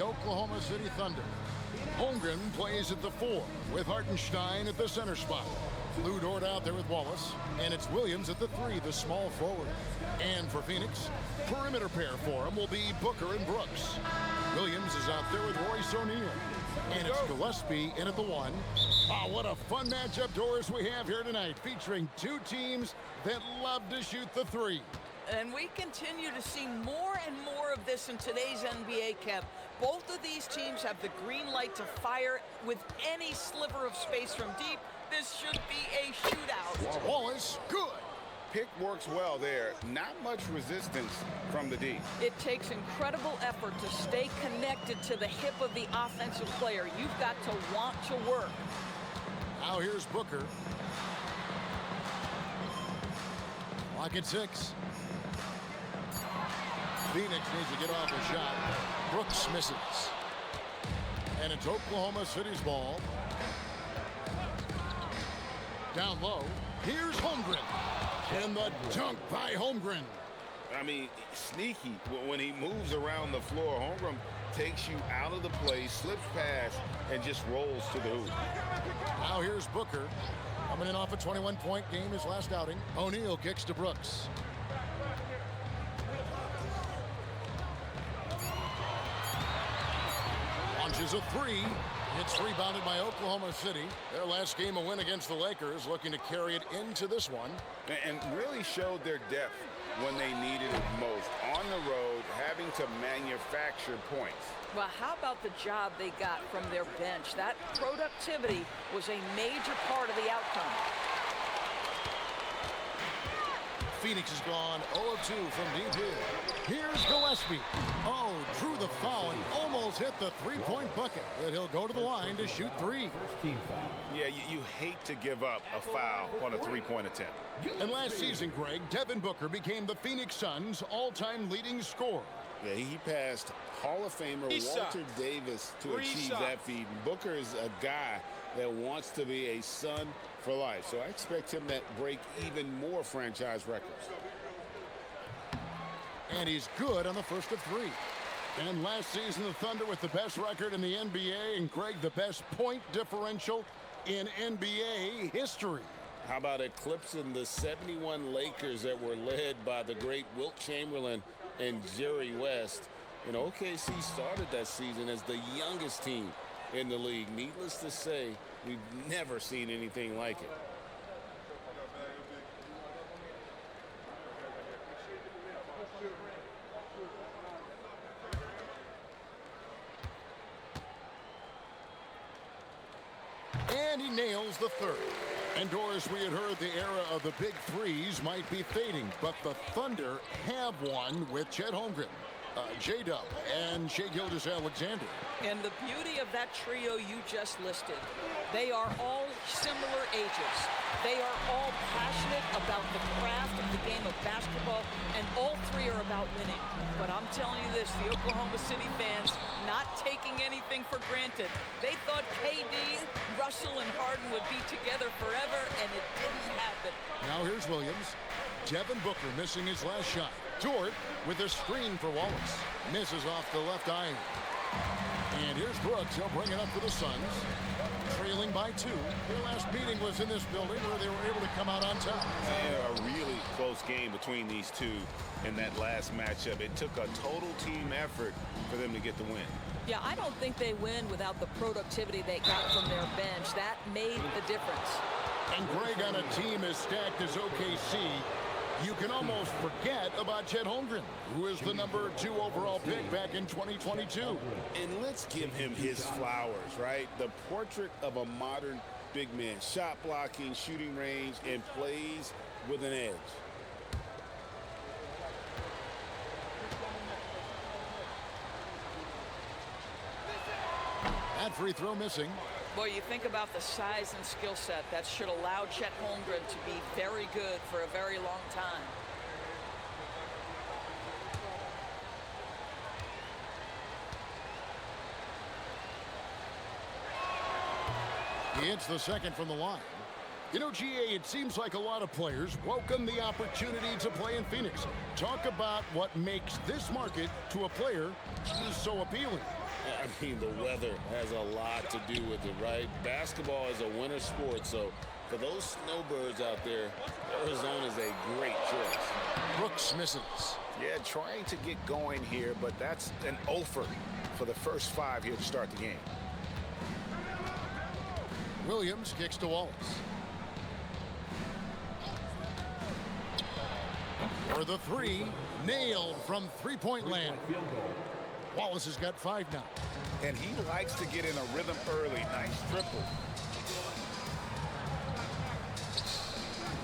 the Oklahoma City Thunder. Holmgren plays at the 4 with Hartenstein at the center spot. Lou Dort out there with Wallace, and it's Williams at the 3, the small forward. And for Phoenix, perimeter pair for him will be Booker and Brooks. Williams is out there with Royce O'Neal. And it's Gillespie in at the 1. Oh, what a fun matchup, Doris, we have here tonight, featuring two teams that love to shoot the 3. And we continue to see more and more of this in today's NBA, Kev. Both of these teams have the green light to fire with any sliver of space from deep. This should be a shootout. Wallace, good. Pick works well there. Not much resistance from the D. It takes incredible effort to stay connected to the hip of the offensive player. You've got to want to work. Now here's Booker. Clock at 6. Phoenix needs to get off a shot. Brooks misses. And it's Oklahoma City's ball. Down low. Here's Holmgren. And the dunk by Holmgren. I mean, sneaky. When he moves around the floor, Holmgren takes you out of the play, slips past, and just rolls to the hoop. Now here's Booker. Coming in off a 21-point game his last outing. O'Neal kicks to Brooks. Launches a 3. It's rebounded by Oklahoma City. Their last game, a win against the Lakers, looking to carry it into this one. And really showed their depth when they needed it most. On the road, having to manufacture points. Well, how about the job they got from their bench? That productivity was a major part of the outcome. Phoenix has gone 0 of 2 from deep here. Here's Gillespie. Oh, drew the foul and almost hit the three-point bucket. But he'll go to the line to shoot 3. Yeah, you hate to give up a foul on a three-point attempt. And last season, Greg, Devin Booker became the Phoenix Suns' all-time leading scorer. Yeah, he passed Hall of Famer Walter Davis to achieve that feat. Booker is a guy that wants to be a Sun for life. So I expect him to break even more franchise records. And he's good on the first of 3. And last season, the Thunder with the best record in the NBA, and Greg, the best point differential in NBA history. How about eclipsing the 71 Lakers that were led by the great Wilt Chamberlain and Jerry West? And OKC started that season as the youngest team in the league. Needless to say, we've never seen anything like it. And he nails the 3rd. And Doris, we had heard the era of the big threes might be fading, but the Thunder have one with Chet Holmgren, J-Dub, and Shai Gilgeous-Alexander. And the beauty of that trio you just listed, they are all similar ages. They are all passionate about the craft of the game of basketball, and all 3 are about winning. But I'm telling you this, the Oklahoma City fans not taking anything for granted. They thought KD, Russell, and Harden would be together forever, and it didn't happen. Now here's Williams. Devin Booker missing his last shot. Dort with a screen for Wallace. Misses off the left eye. And here's Brooks. He'll bring it up for the Suns. Trailing by 2. Their last meeting was in this building where they were able to come out on top. Yeah, a really close game between these two in that last matchup. It took a total team effort for them to get the win. Yeah, I don't think they win without the productivity they got from their bench. That made the difference. And Greg, on a team as stacked as OKC, you can almost forget about Chet Holmgren, who is the number 2 overall pick back in 2022. And let's give him his flowers, right? The portrait of a modern big man. Shot blocking, shooting range, and plays with an edge. That free throw missing. Boy, you think about the size and skill set that should allow Chet Holmgren to be very good for a very long time. He hits the second from the line. You know, GA, it seems like a lot of players welcome the opportunity to play in Phoenix. Talk about what makes this market to a player so appealing. I mean, the weather has a lot to do with it, right? Basketball is a winter sport, so for those snowbirds out there, Arizona is a great choice. Brooks misses. Yeah, trying to get going here, but that's an offer for the first 5 here to start the game. Williams kicks to Wallace. For the three, nailed from three-point land. Wallace has got 5 now. And he likes to get in a rhythm early. Nice triple.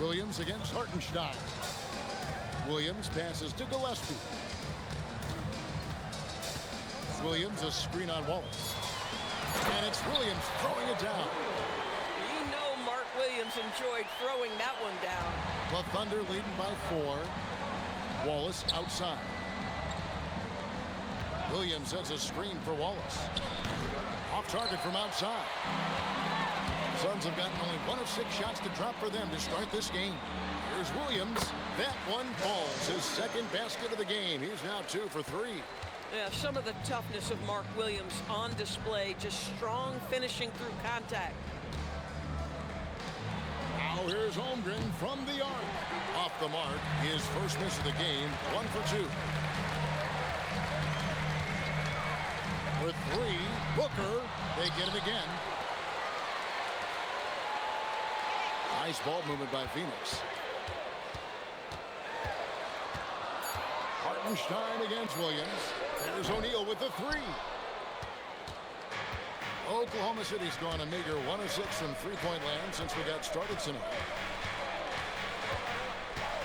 Williams against Hartenstein. Williams passes to Gillespie. Williams a screen on Wallace. And it's Williams throwing it down. You know Mark Williams enjoyed throwing that one down. The Thunder leading by 4. Wallace outside. Williams sets a screen for Wallace. Off target from outside. Suns have gotten only 1 of 6 shots to drop for them to start this game. Here's Williams. That one falls. His second basket of the game. He's now 2 for 3. Yeah, some of the toughness of Mark Williams on display. Just strong finishing through contact. Now here's Holmgren from the arc. Off the mark. His first miss of the game. 1 for 2. With 3, Booker. They get it again. Nice ball movement by Phoenix. Hartenstein against Williams. There's O'Neal with the 3. Oklahoma City's gone a meager 1 of 6 from three-point land since we got started tonight.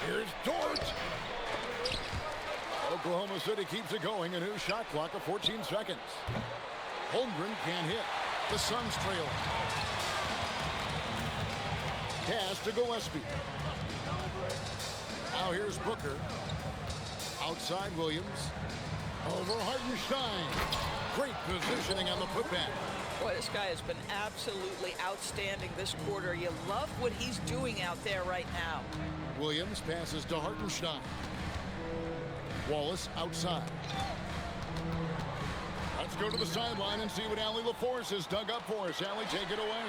Here's Dort. Oklahoma City keeps it going. A new shot clock of 14 seconds. Holmgren can't hit. The Suns trail. Pass to Gillespie. Now here's Booker. Outside Williams. Over Hartenstein. Great positioning on the putback. Boy, this guy has been absolutely outstanding this quarter. You love what he's doing out there right now. Williams passes to Hartenstein. Wallace outside. Let's go to the sideline and see what Allie LaForce has dug up for us. Allie, take it away.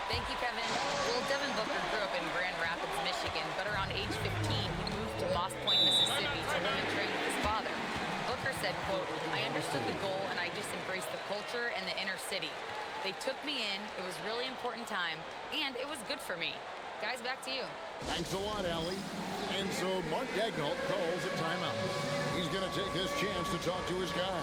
Thank you, Kevin. Well, Devin Booker grew up in Grand Rapids, Michigan, but around age 15, he moved to Moss Point, Mississippi to learn and train with his father. Booker said, quote, "I understood the goal and I just embraced the culture and the inner city. They took me in, it was a really important time, and it was good for me." Guys, back to you. Thanks a lot, Allie. And so Mark Daigneault calls a timeout. He's going to take his chance to talk to his guy.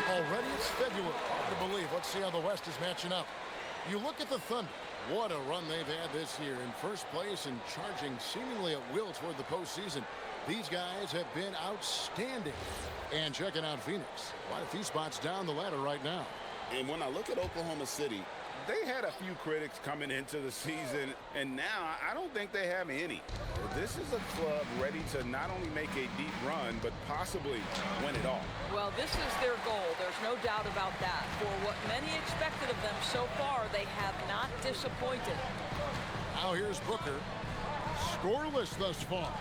Already it's February. Hard to believe. Let's see how the West is matching up. You look at the Thunder. What a run they've had this year. In first place and charging seemingly at will toward the postseason. These guys have been outstanding. And checking out Phoenix. Quite a few spots down the ladder right now. And when I look at Oklahoma City, They had a few critics coming into the season, and now I don't think they have any. This is a club ready to not only make a deep run, but possibly win it all. Well, this is their goal. There's no doubt about that. For what many expected of them so far, they have not disappointed. Now here's Booker. Scoreless thus far.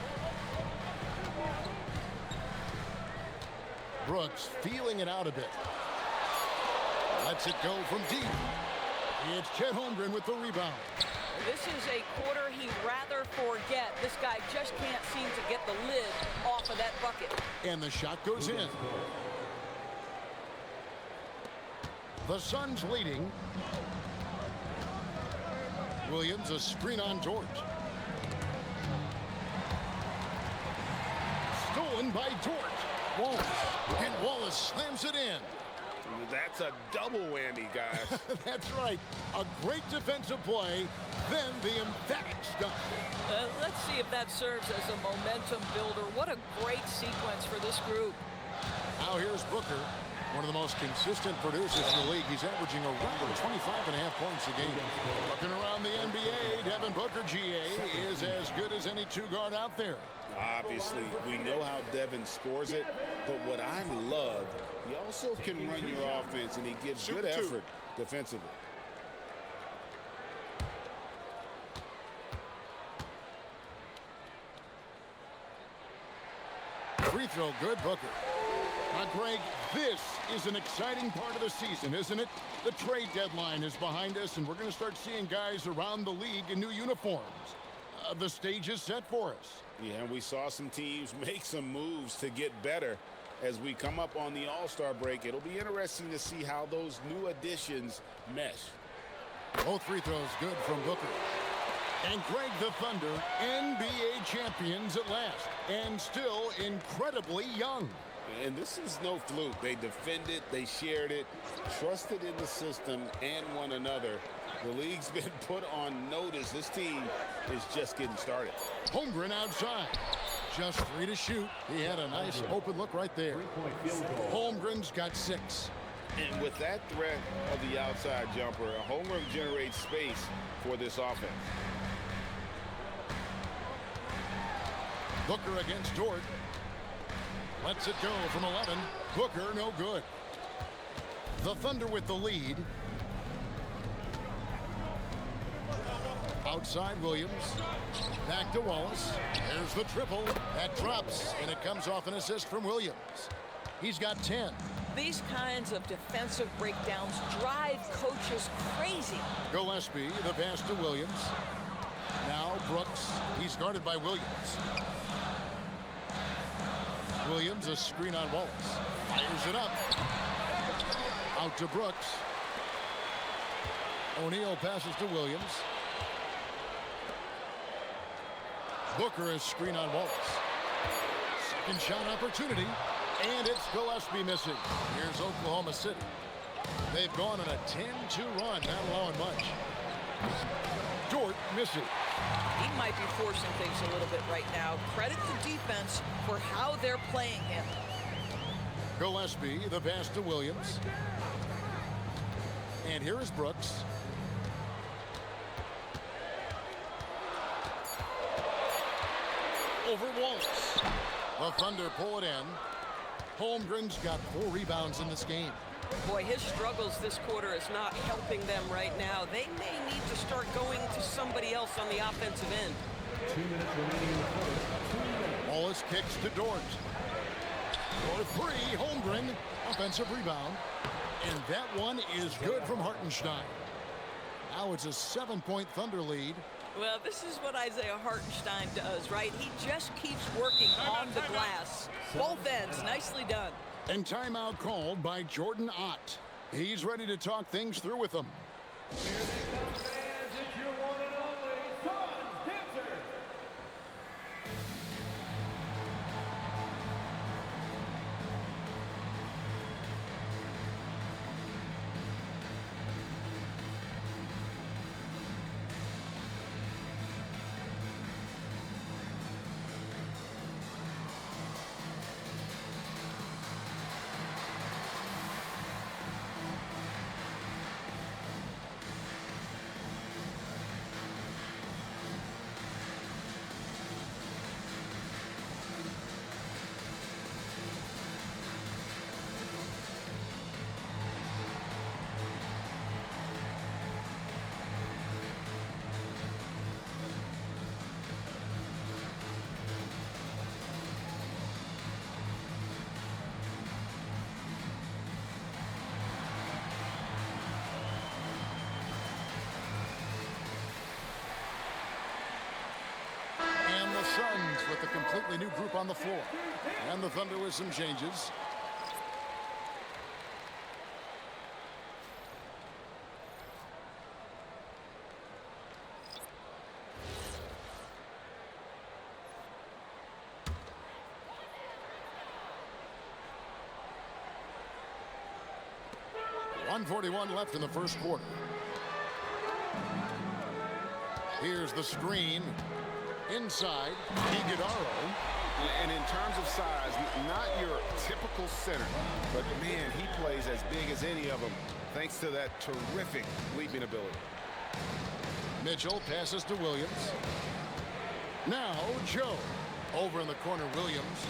Brooks feeling it out a bit. Lets it go from deep. It's Chet Holmgren with the rebound. This is a quarter he'd rather forget. This guy just can't seem to get the lid off of that bucket. And the shot goes in. The Suns leading. Williams, a screen on Dort. Stolen by Dort. Wallace. And Wallace slams it in. That's a double whammy, guys. That's right. A great defensive play, then the emphatic stuff. Let's see if that serves as a momentum builder. What a great sequence for this group. Now here's Booker, one of the most consistent producers in the league. He's averaging around 25.5 points a game. Looking around the NBA, Devin Booker, GA, is as good as any two-guard out there. Obviously, we know how Devin scores it, but what I love, he also can run your offense, and he gives good effort defensively. Free throw good, Booker. Now, Greg, this is an exciting part of the season, isn't it? The trade deadline is behind us, and we're going to start seeing guys around the league in new uniforms. The stage is set for us. Yeah, and we saw some teams make some moves to get better as we come up on the All-Star break. It'll be interesting to see how those new additions mesh. Both free throws good from Booker. And Greg, the Thunder, NBA champions at last, and still incredibly young. And this is no fluke. They defended, they shared it, trusted in the system and one another. The league's been put on notice. This team is just getting started. Holmgren outside. Just 3 to shoot. He had a nice open look right there. Holmgren's got 6. And with that threat of the outside jumper, Holmgren generates space for this offense. Booker against Dort. Lets it go from 11. Booker, no good. The Thunder with the lead. Outside Williams. Back to Wallace. There's the triple. That drops, and it comes off an assist from Williams. He's got 10. These kinds of defensive breakdowns drive coaches crazy. Gillespie, the pass to Williams. Now Brooks. He's guarded by Williams. Williams, a screen on Wallace. Fires it up. Out to Brooks. O'Neal passes to Williams. Booker, a screen on Wallace. Second shot opportunity. And it's Gillespie missing. Here's Oklahoma City. They've gone on a 10-2 run, not allowing much. Dort missing. He might be forcing things a little bit right now. Credit the defense for how they're playing him. Gillespie, the pass to Williams. And here is Brooks. Over Wallace. The Thunder pull it in. Holmgren's got 4 rebounds in this game. Boy, his struggles this quarter is not helping them right now. They may need to start going to somebody else on the offensive end. 2 minutes remaining in the quarter. Wallace kicks to Dort. For 3, Holmgren. Offensive rebound. And that one is good from Hartenstein. Now it's a 7-point Thunder lead. Well, this is what Isaiah Hartenstein does, right? He just keeps working on the glass. Both ends, nicely done. And timeout called by Jordan Ott. He's ready to talk things through with them. Suns with a completely new group on the floor. And the Thunder with some changes. 1:41 left in the first quarter. Here's the screen. Inside, Iguodala. And in terms of size, not your typical center, but man, he plays as big as any of them thanks to that terrific leaping ability. Mitchell passes to Williams. Now Joe. Over in the corner, Williams.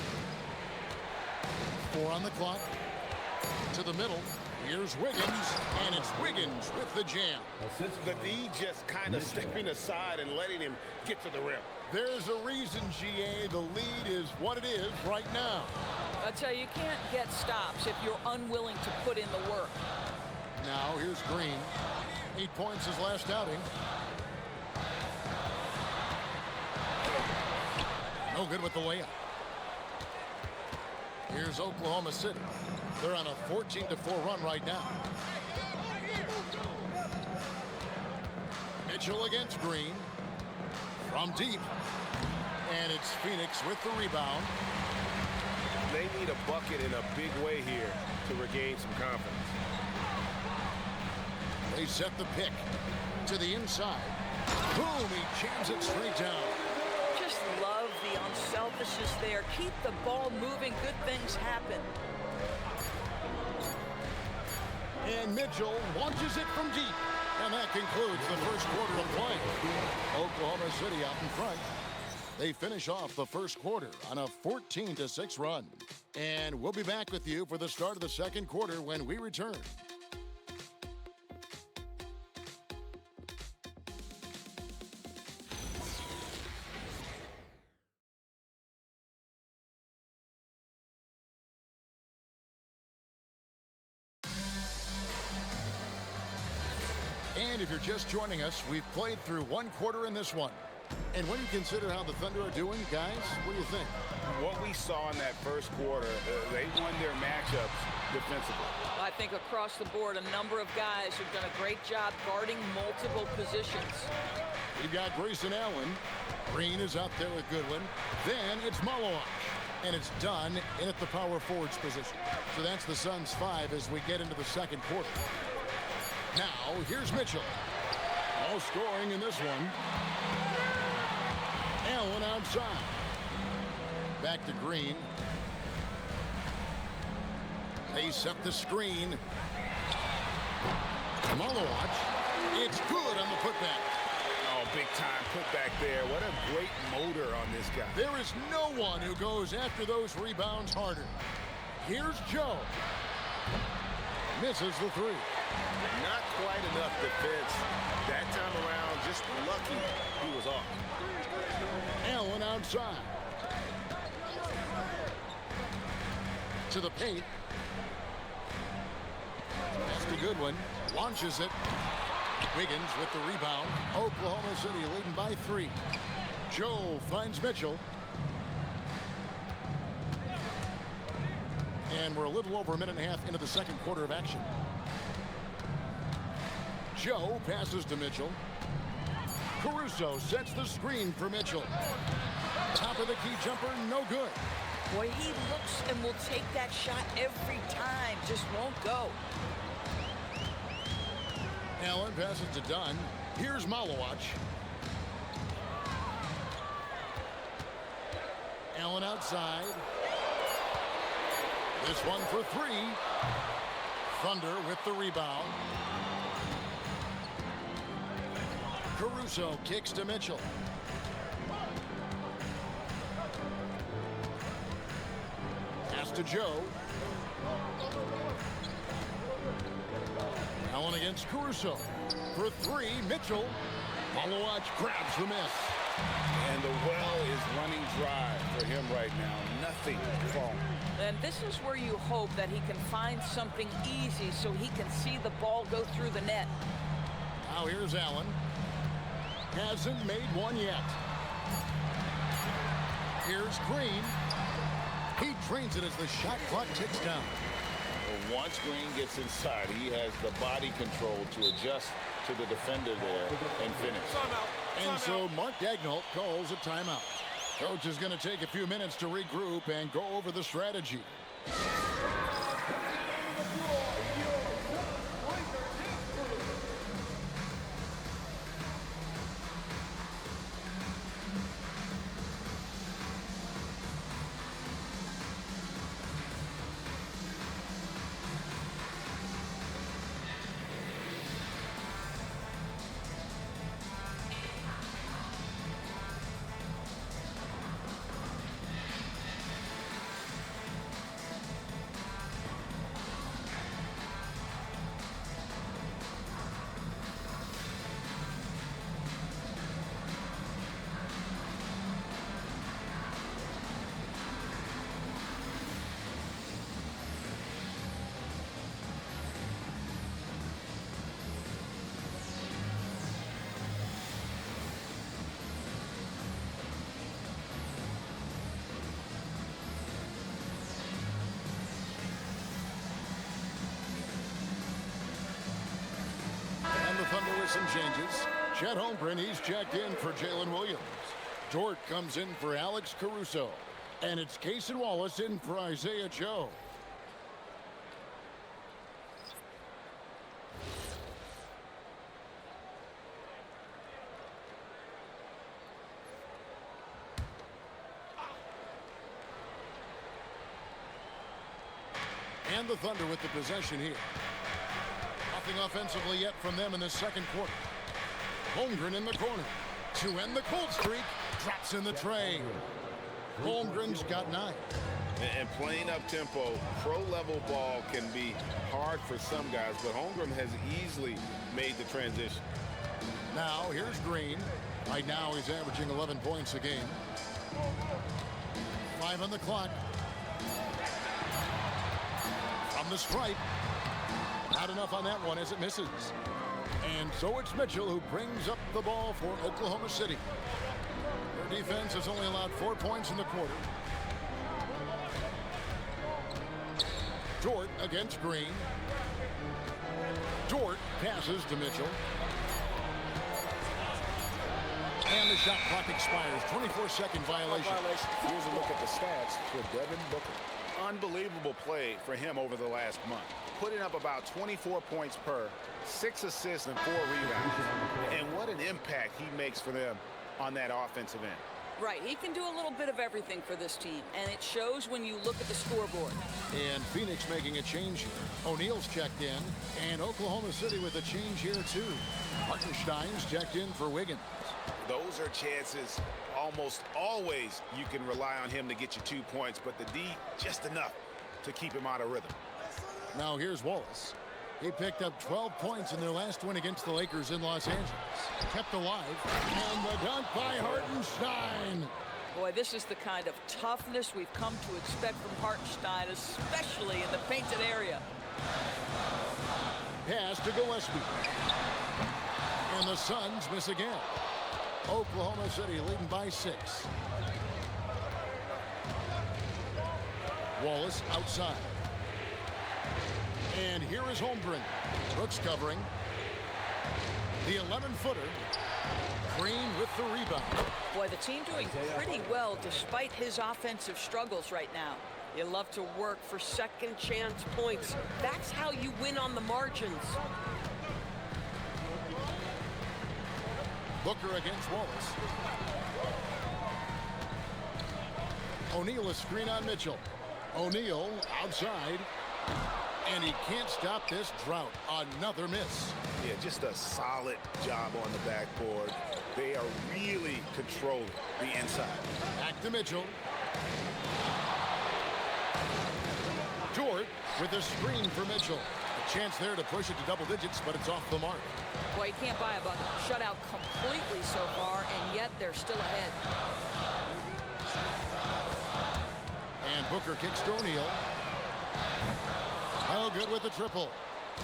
4 on the clock. To the middle. Here's Wiggins, and it's Wiggins with the jam. The D just kind of stepping aside and letting him get to the rim. There's a reason, GA, the lead is what it is right now. I tell you, you can't get stops if you're unwilling to put in the work. Now here's Green. 8 points his last outing. No good with the layup. Here's Oklahoma City. They're on a 14-4 run right now. Mitchell against Green. From deep. And it's Phoenix with the rebound. They need a bucket in a big way here to regain some confidence. They set the pick to the inside. Boom, he jams it straight down. Just love the unselfishness there. Keep the ball moving. Good things happen. And Mitchell launches it from deep. And that concludes the first quarter of play. Oklahoma City out in front. They finish off the first quarter on a 14-6 run. And we'll be back with you for the start of the second quarter when we return. And if you're just joining us, we've played through one quarter in this one. And when you consider how the Thunder are doing, guys, what do you think? What we saw in that first quarter, they won their matchups defensively. I think across the board, a number of guys have done a great job guarding multiple positions. We've got Grayson Allen. Green is out there with Goodwin. Then it's Malawak. And it's done in at the power forwards position. So that's the Suns' 5 as we get into the second quarter. Now, here's Mitchell. No scoring in this one. Allen outside. Back to Green. They set the screen. Malawak. It's good on the putback. Oh, big time putback there. What a great motor on this guy. There is no one who goes after those rebounds harder. Here's Joe. Misses the three. Not quite enough defense. That time around, just lucky he was off. Allen outside. To the paint. That's the Goodwin. Launches it. Wiggins with the rebound. Oklahoma City leading by 3. Joe finds Mitchell. And we're a little over a minute and a half into the second quarter of action. Joe passes to Mitchell. Caruso sets the screen for Mitchell. Top of the key jumper, no good. Boy, he looks and will take that shot every time. Just won't go. Allen passes to Dunn. Here's Malawak. Allen outside. This one for 3. Thunder with the rebound. Caruso kicks to Mitchell. Pass to Joe. Allen against Caruso. For 3, Mitchell. Malawak grabs the miss. And the well is running dry for him right now. Nothing falling. And this is where you hope that he can find something easy so he can see the ball go through the net. Now here's Allen. Hasn't made one yet. Here's Green. He drains it as the shot clock ticks down. Well, once Green gets inside, he has the body control to adjust to the defender there and finish. And so Mark Daigneault calls a timeout. Coach is going to take a few minutes to regroup and go over the strategy. Thunder with some changes. Chet Holmgren, he's checked in for Jalen Williams. Dort comes in for Alex Caruso. And it's Cason Wallace in for Isaiah Joe. And the Thunder with the possession here. Nothing offensively yet from them in the second quarter. Holmgren in the corner to end the cold streak. Drops in the tray. Holmgren's got 9. And playing up tempo, pro-level ball can be hard for some guys, but Holmgren has easily made the transition. Now here's Green. Right now he's averaging 11 points a game. 5 on the clock. From the stripe. Not enough on that one as it misses. And so it's Mitchell who brings up the ball for Oklahoma City. Their defense has only allowed 4 points in the quarter. Dort against Green. Dort passes to Mitchell. And the shot clock expires. 24-second violation. Here's a look at the stats for Devin Booker. Unbelievable play for him over the last month. Putting up about 24 points per, 6 assists and 4 rebounds. And what an impact he makes for them on that offensive end. Right, he can do a little bit of everything for this team, and it shows when you look at the scoreboard. And Phoenix making a change here. O'Neal's checked in, and Oklahoma City with a change here too. Hartenstein's checked in for Wiggins. Those are chances almost always you can rely on him to get you 2 points, but the D just enough to keep him out of rhythm. Now here's Wallace. He picked up 12 points in their last win against the Lakers in Los Angeles. Kept alive. And the dunk by Hartenstein. Boy, this is the kind of toughness we've come to expect from Hartenstein, especially in the painted area. Pass to Gillespie. And the Suns miss again. Oklahoma City leading by 6. Wallace outside. And here is Holmgren. Brooks covering. The 11-footer. Green with the rebound. Boy, the team doing pretty well despite his offensive struggles right now. You love to work for second chance points. That's how you win on the margins. Booker against Wallace. O'Neal a screen on Mitchell. O'Neal outside. And he can't stop this drought. Another miss. Yeah, just a solid job on the backboard. They are really controlling the inside. Back to Mitchell. Dort with a screen for Mitchell. A chance there to push it to double digits, but it's off the mark. Boy, you can't buy a bucket. Shutout completely so far, and yet they're still ahead. And Booker kicks to O'Neal. Oh, good with the triple.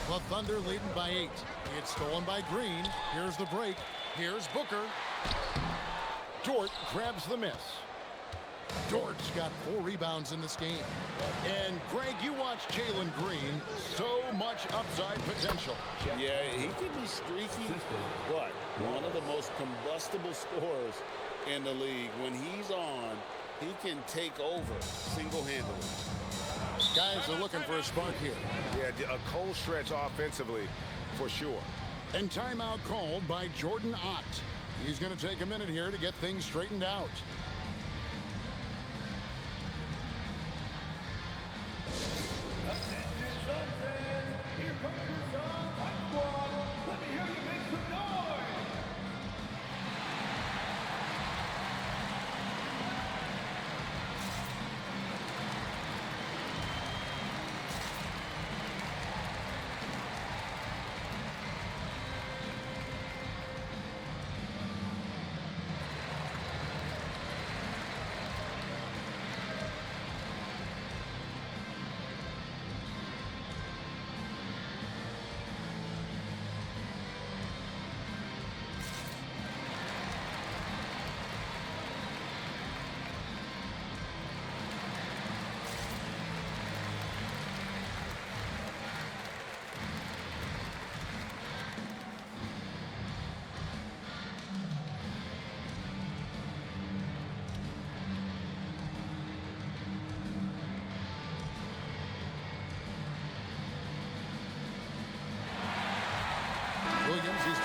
The Thunder leading by 8. It's stolen by Green. Here's the break. Here's Booker. Dort grabs the miss. Dort's got 4 rebounds in this game. And Greg, you watch Jalen Green. So much upside potential. Yeah, he could be streaky, but one of the most combustible scorers in the league. When he's on, he can take over single-handedly. Guys are looking for a spark here. Yeah, a cold stretch offensively for sure. And timeout called by Jordan Ott. He's going to take a minute here to get things straightened out.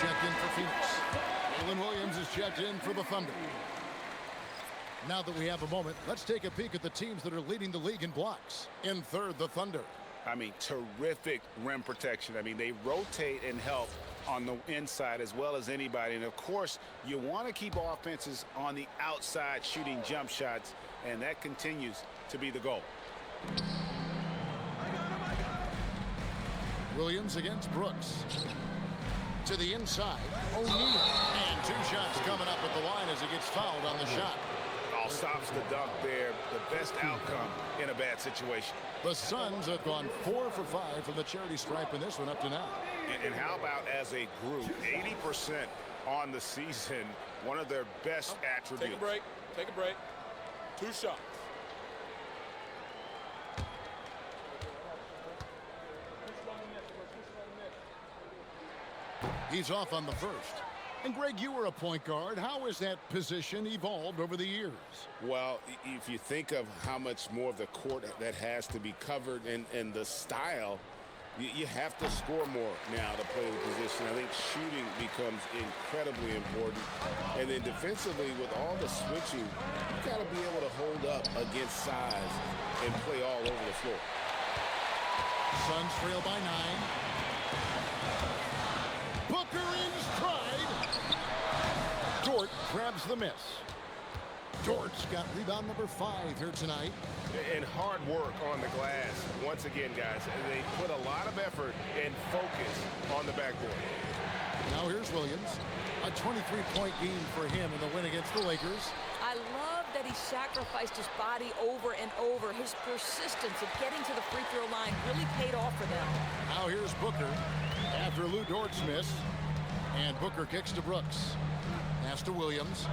checked in for Phoenix. Jalen Williams is checked in for the Thunder. Now that we have a moment, let's take a peek at the teams that are leading the league in blocks. In third, the Thunder. I mean, terrific rim protection. I mean, they rotate and help on the inside as well as anybody. And, of course, you want to keep offenses on the outside shooting jump shots, and that continues to be the goal. Williams against Brooks. To the inside, O'Neal. And 2 shots coming up at the line as he gets fouled on the shot. All stops the dunk there. The best outcome in a bad situation. The Suns have gone 4 for 5 from the charity stripe in this one up to now. And how about as a group, 80% on the season, one of their best attributes. Take a break. Take a break. 2 shots. He's off on the first. And Greg, you were a point guard. How has that position evolved over the years? Well, if you think of how much more of the court that has to be covered and the style, you have to score more now to play the position. I think shooting becomes incredibly important. And then defensively, with all the switching, you got to be able to hold up against size and play all over the floor. Suns trail by 9. Booker in stride. Dort grabs the miss. Dort's got rebound number 5 here tonight. And hard work on the glass. Once again, guys, they put a lot of effort and focus on the backboard. Now here's Williams. A 23-point game for him in the win against the Lakers. I love that he sacrificed his body over and over. His persistence of getting to the free throw line really paid off for them. Now here's Booker after Lou Dort's miss. And Booker kicks to Brooks. Pass to Williams.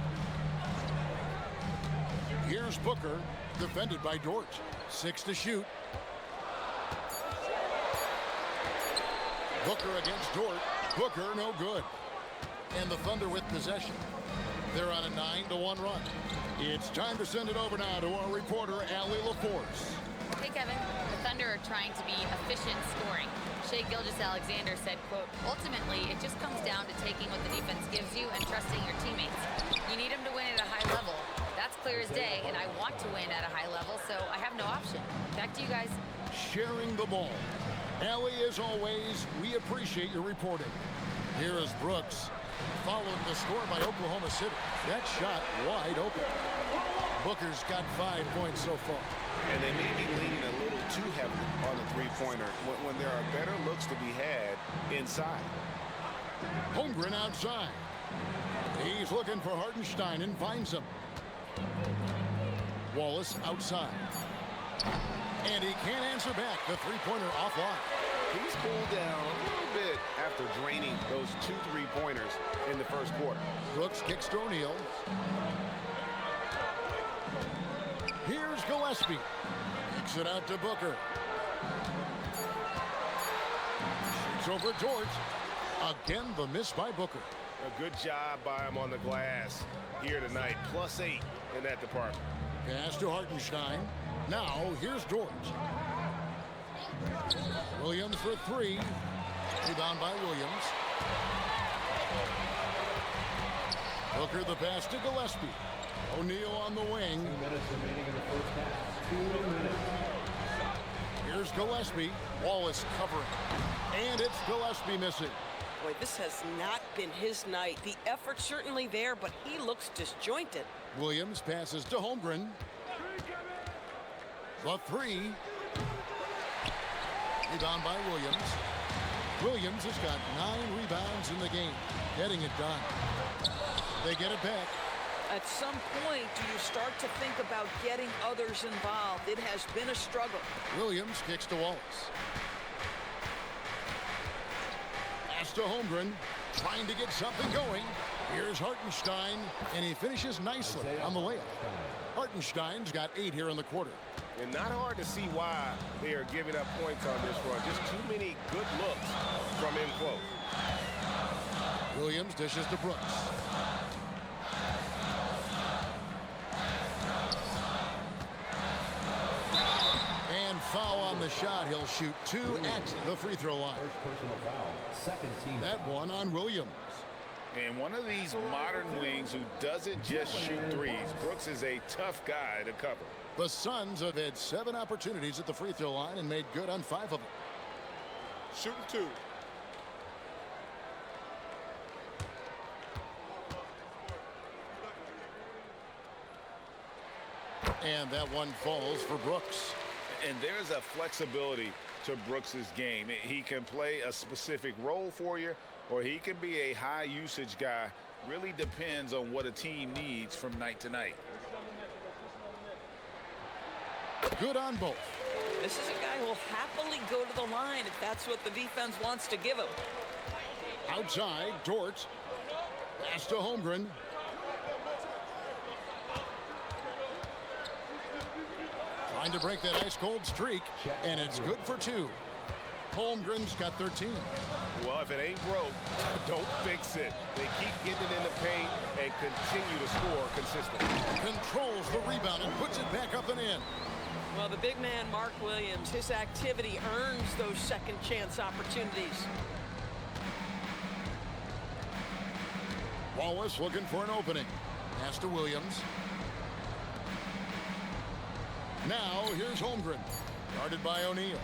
Here's Booker, defended by Dort. 6 to shoot. Booker against Dort. Booker no good. And the Thunder with possession. They're on a 9-1 run. It's time to send it over now to our reporter, Allie LaForce. Hey, Kevin. The Thunder are trying to be efficient scoring. Shai Gilgeous-Alexander said, quote, ultimately, it just comes down to taking what the defense gives you and trusting your teammates. You need them to win at a high level. That's clear as day, and I want to win at a high level, so I have no option. Back to you guys. Sharing the ball. Allie, as always, we appreciate your reporting. Here is Brooks, following the score by Oklahoma City. That shot wide open. Booker's got 5 points so far. And they may be leaning a little too heavily on the three-pointer when there are better looks to be had inside. Holmgren outside. He's looking for Hartenstein and finds him. Wallace outside. And he can't answer back. The three-pointer offline. He's cooled down a little bit after draining those 2 3-pointers in the first quarter. Brooks kicks to O'Neal. Here's Gillespie. Kicks it out to Booker. Shoots over Dort. Again, the miss by Booker. A good job by him on the glass here tonight. +8 in that department. Pass to Hartenstein. Now, here's Dort. Williams for 3. Rebound by Williams. Booker the pass to Gillespie. O'Neal on the wing. 2 minutes remaining in the first half. 2 minutes. Here's Gillespie. Wallace covering. And it's Gillespie missing. Boy, this has not been his night. The effort's certainly there, but he looks disjointed. Williams passes to Holmgren. The 3. Rebound by Williams. Williams has got 9 rebounds in the game. Getting it done. They get it back. At some point, do you start to think about getting others involved? It has been a struggle. Williams kicks to Wallace. Pass to Holmgren. Trying to get something going. Here's Hartenstein, and he finishes nicely on the layup. Hartenstein's got 8 here in the quarter. And not hard to see why they are giving up points on this run. Just too many good looks from in close. Williams dishes to Brooks. And foul on the shot. He'll shoot 2 at the free throw line. First personal foul. Second team. That one on Williams. And one of these modern wings who doesn't just shoot threes. Brooks is a tough guy to cover. The Suns have had 7 opportunities at the free throw line and made good on 5 of them. Shooting 2. And that one falls for Brooks. And there's a flexibility to Brooks's game. He can play a specific role for you, or he can be a high usage guy. Really depends on what a team needs from night to night. Good on both. This is a guy who will happily go to the line if that's what the defense wants to give him. Outside, Dort. Pass to Holmgren. Trying to break that ice-cold streak, and it's good for 2. Holmgren's got 13. Well, if it ain't broke, don't fix it. They keep getting it in the paint and continue to score consistently. Controls the rebound and puts it back up and in. Well, the big man, Mark Williams, his activity earns those second chance opportunities. Wallace looking for an opening. Pass to Williams. Now, here's Holmgren. Guarded by O'Neal.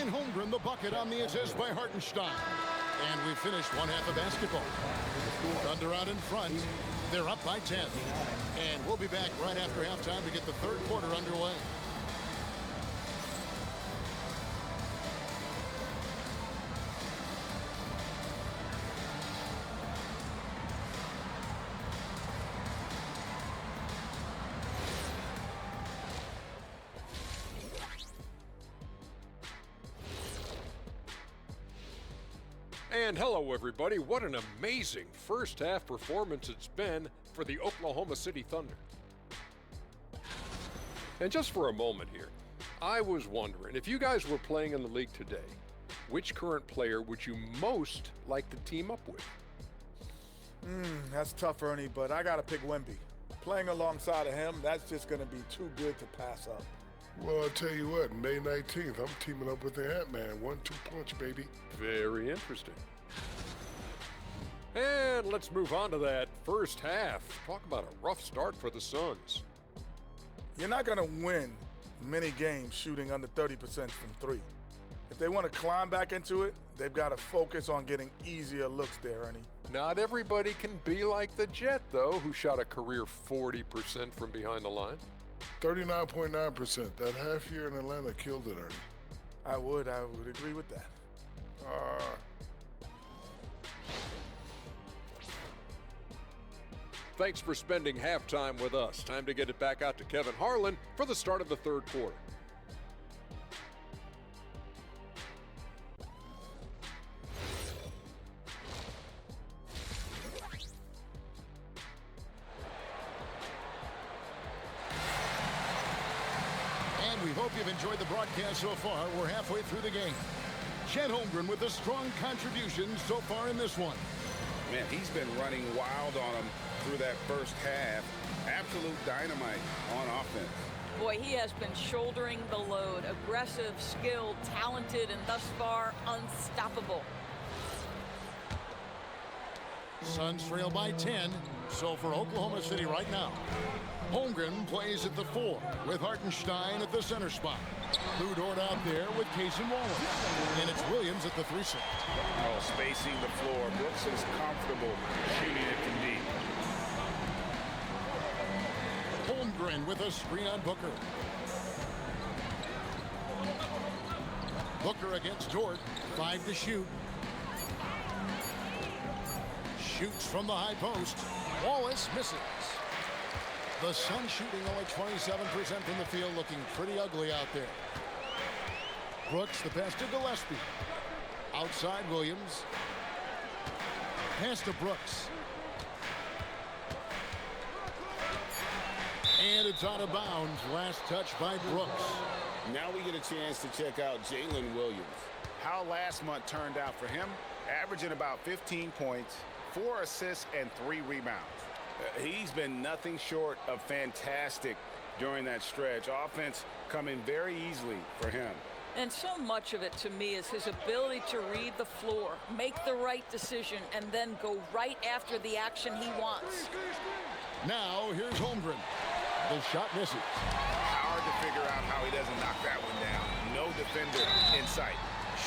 And Holmgren the bucket on the assist by Hartenstein. And we finished one half of basketball. Thunder out in front. They're up by 10. And we'll be back right after halftime to get the third quarter underway. And hello, everybody. What an amazing first half performance it's been for the Oklahoma City Thunder. And just for a moment here, I was wondering, if you guys were playing in the league today, which current player would you most like to team up with? That's tough, Ernie, but I got to pick Wemby. Playing alongside of him, that's just going to be too good to pass up. Well, I'll tell you what, May 19th, I'm teaming up with the Ant-Man. 1-2 punch, baby. Very interesting. And let's move on to that first half. Talk about a rough start for the Suns. You're not going to win many games shooting under 30% from 3. If they want to climb back into it, they've got to focus on getting easier looks there, Ernie. Not everybody can be like the Jet, though, who shot a career 40% from behind the line. 39.9%. That half year in Atlanta killed it, Ernie. I would agree with that. Thanks for spending halftime with us. Time to get it back out to Kevin Harlan for the start of the third quarter. And we hope you've enjoyed the broadcast so far. We're halfway through the game. Chet Holmgren with a strong contribution so far in this one. Man, he's been running wild on him through that first half. Absolute dynamite on offense. Boy, he has been shouldering the load. Aggressive, skilled, talented, and thus far unstoppable. Suns trail by 10. So for Oklahoma City right now, Holmgren plays at the 4 with Hartenstein at the center spot. Lou Dort out there with Casey Wallace. And it's Williams at the 3-6. Oh, spacing the floor. Brooks is comfortable shooting it from deep. Holmgren with a screen on Booker. Booker against Dort. 5 to shoot. Shoots from the high post. Wallace misses. The Suns shooting only 27% from the field, looking pretty ugly out there. Brooks, the pass to Gillespie. Outside Williams. Pass to Brooks. And it's out of bounds. Last touch by Brooks. Now we get a chance to check out Jalen Williams. How last month turned out for him, averaging about 15 points, 4 assists, and 3 rebounds. He's been nothing short of fantastic during that stretch. Offense coming very easily for him. And so much of it, to me, is his ability to read the floor, make the right decision, and then go right after the action he wants. Now, here's Holmgren. The shot misses. Hard to figure out how he doesn't knock that one down. No defender in sight.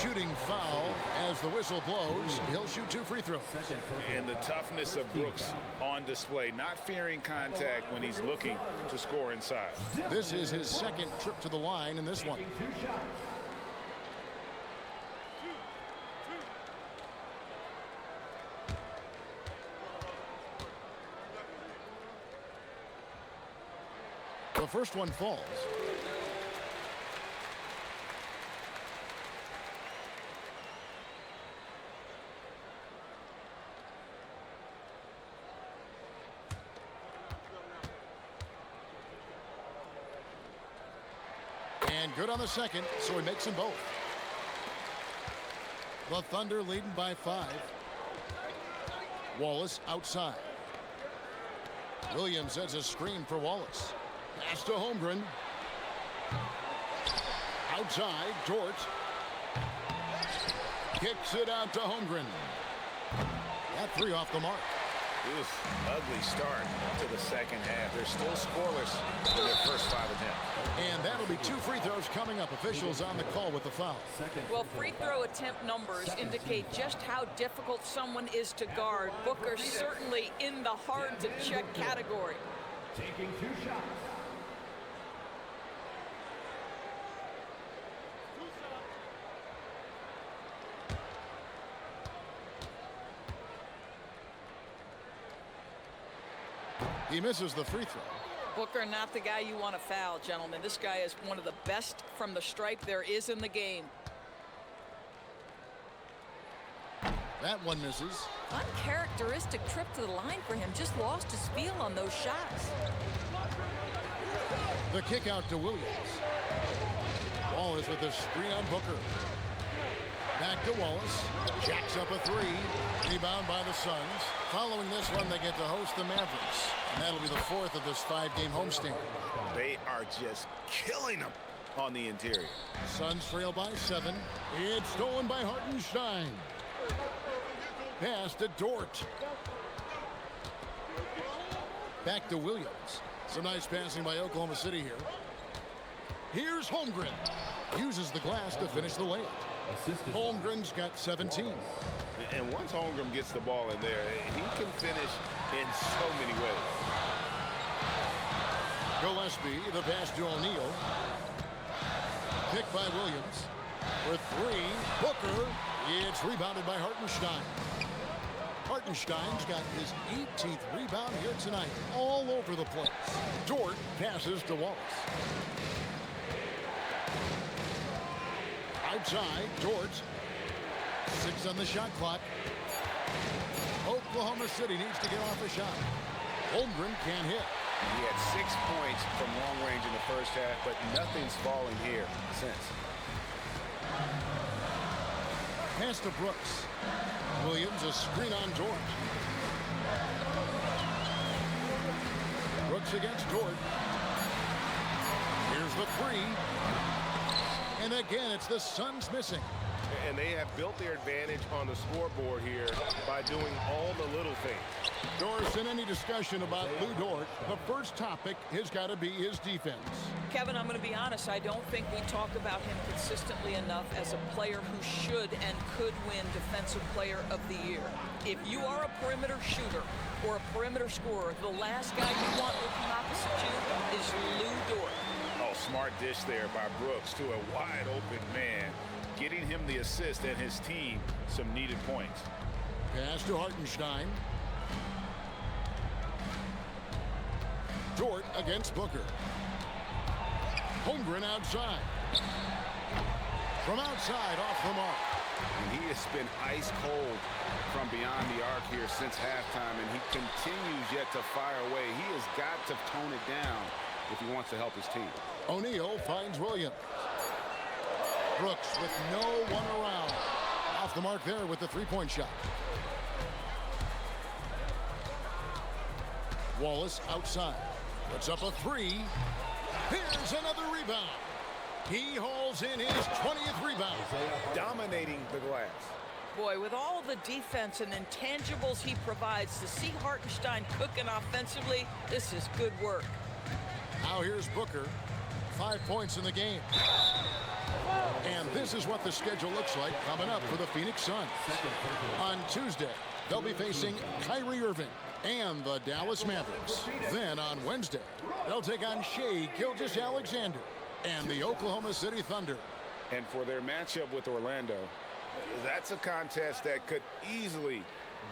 Shooting foul as the whistle blows. He'll shoot 2 free throws. And the toughness of Brooks on display, not fearing contact when he's looking to score inside. This is his second trip to the line in this one. The first one falls. And good on the second, so he makes them both. The Thunder leading by 5. Wallace outside. Williams sets a screen for Wallace. Pass to Holmgren. Outside, Dort. Kicks it out to Holmgren. That 3 off the mark. Ugly start to the second half. They're still scoreless for their first 5 attempts. And that'll be 2 free throws coming up. Officials on the call with the foul. Well, free throw attempt numbers indicate just how difficult someone is to guard. Booker certainly in the hard-to-check category. Taking 2 shots. He misses the free throw. Booker, not the guy you want to foul, gentlemen. This guy is one of the best from the stripe there is in the game. That one misses. Uncharacteristic trip to the line for him. Just lost his feel on those shots. The kick out to Williams. Wallace with a screen on Booker. Back to Wallace. Jacks up a 3. Rebound by the Suns. Following this one, they get to host the Mavericks. And that'll be the 4th of this 5-game homestand. They are just killing them on the interior. Suns trail by 7. It's stolen by Hartenstein. Pass to Dort. Back to Williams. Some nice passing by Oklahoma City here. Here's Holmgren. Uses the glass to finish the layup. Holmgren's got 17. And once Holmgren gets the ball in there, he can finish in so many ways. Gillespie, the pass to O'Neal. Picked by Williams. For 3, Booker. It's rebounded by Hartenstein. Hartenstein's got his 18th rebound here tonight. All over the place. Dort passes to Wallace. Outside, Dort. 6 on the shot clock. Oklahoma City needs to get off a shot. Holmgren can't hit. He had 6 points from long range in the first half, but nothing's fallen here since. Pass to Brooks. Williams, a screen on Dort. Brooks against Dort. Here's the 3. And again, it's the Suns missing. And they have built their advantage on the scoreboard here by doing all the little things. Doris, in any discussion about Lou Dort, the first topic has got to be his defense. Kevin, I'm going to be honest. I don't think we talk about him consistently enough as a player who should and could win Defensive Player of the Year. If you are a perimeter shooter or a perimeter scorer, the last guy you want looking opposite you is Lou Dort. Oh, smart dish there by Brooks to a wide open man, getting him the assist and his team some needed points. Pass to Hartenstein. Dort against Booker. Holmgren outside. From outside, off the mark. And he has been ice cold from beyond the arc here since halftime, and he continues yet to fire away. He has got to tone it down if he wants to help his team. O'Neal finds Williams. Brooks with no one around. Off the mark there with the three-point shot. Wallace outside. Puts up a 3. Here's another rebound. He hauls in his 20th rebound. Dominating the glass. Boy, with all the defense and intangibles he provides, to see Hartenstein cooking offensively, this is good work. Now here's Booker. 5 points in the game. And this is what the schedule looks like coming up for the Phoenix Suns. On Tuesday, they'll be facing Kyrie Irving and the Dallas Mavericks. Then on Wednesday, they'll take on Shai Gilgeous-Alexander and the Oklahoma City Thunder. And for their matchup with Orlando, that's a contest that could easily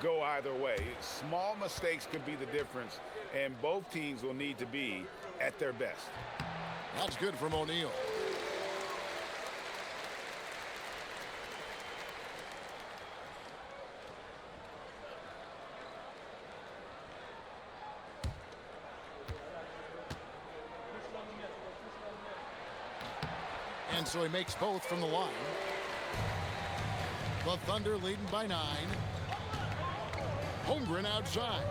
go either way. Small mistakes could be the difference, and both teams will need to be at their best. That's good from O'Neal. And so he makes both from the line. The Thunder leading by 9. Holmgren outside.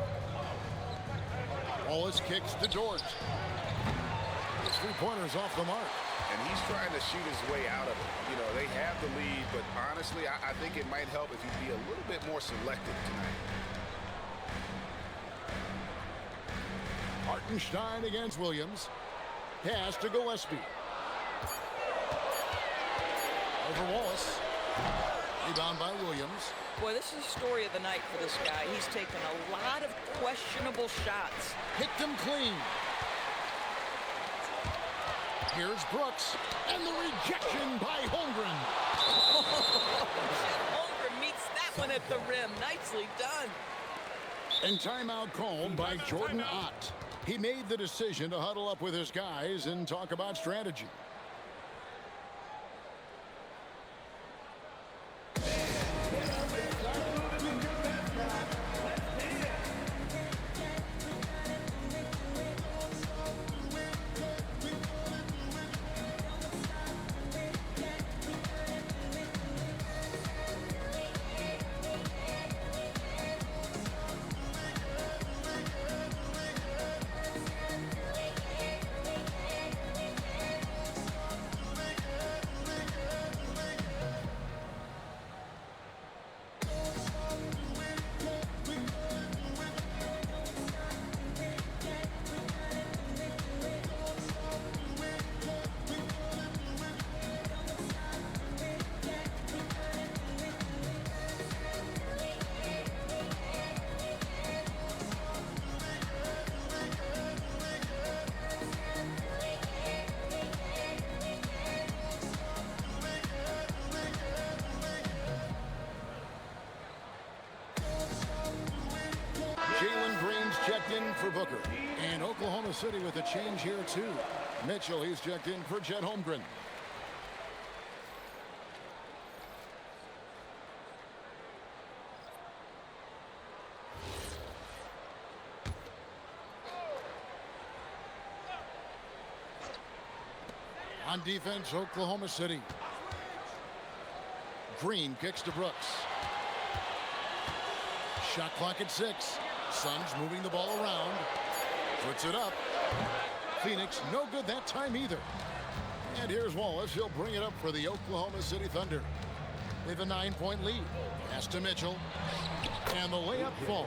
Wallace kicks to Dort. His three-pointer's off the mark. And he's trying to shoot his way out of it. You know, they have the lead, but honestly, I think it might help if he'd be a little bit more selective tonight. Hartenstein against Williams. Pass to Gillespie. Over Wallace. Rebound by Williams. Boy, this is the story of the night for this guy. He's taken a lot of questionable shots. Picked him clean. Here's Brooks. And the rejection by Holmgren. Holmgren meets that one at the rim. Nicely done. And timeout called by Jordan Ott. He made the decision to huddle up with his guys and talk about strategy. Jalen Green's checked in for Booker. And Oklahoma City with a change here, too. Mitchell, he's checked in for Chet Holmgren. On defense, Oklahoma City. Green kicks to Brooks. Shot clock at 6. Suns moving the ball around. Puts it up. Phoenix no good that time either. And here's Wallace. He'll bring it up for the Oklahoma City Thunder. With a 9-point lead. Pass to Mitchell. And the layup fall.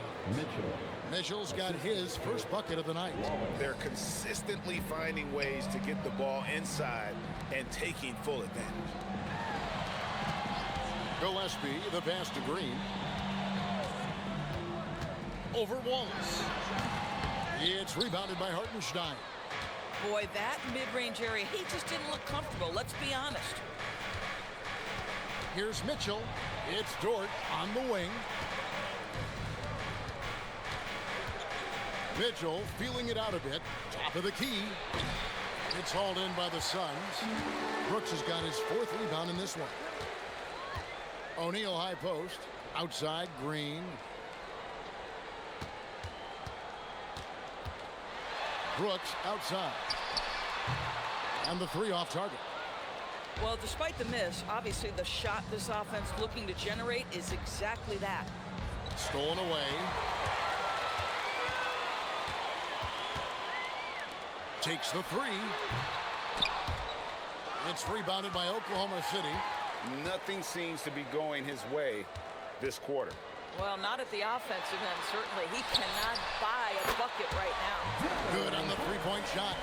Mitchell's got his first bucket of the night. They're consistently finding ways to get the ball inside and taking full advantage. Gillespie, the pass to Green. Over Wallace. It's rebounded by Hartenstein. Boy, that mid-range area, he just didn't look comfortable. Let's be honest. Here's Mitchell. It's Dort on the wing. Mitchell feeling it out a bit. Top of the key. It's hauled in by the Suns. Brooks has got his 4th rebound in this one. O'Neal high post. Outside, Green. Brooks outside. And the 3 off target. Well, despite the miss, obviously the shot this offense looking to generate is exactly that. Stolen away. Takes the three. It's rebounded by Oklahoma City. Nothing seems to be going his way this quarter. Well, not at the offensive end, certainly. He cannot buy a bucket right now. Good on the three-point shot.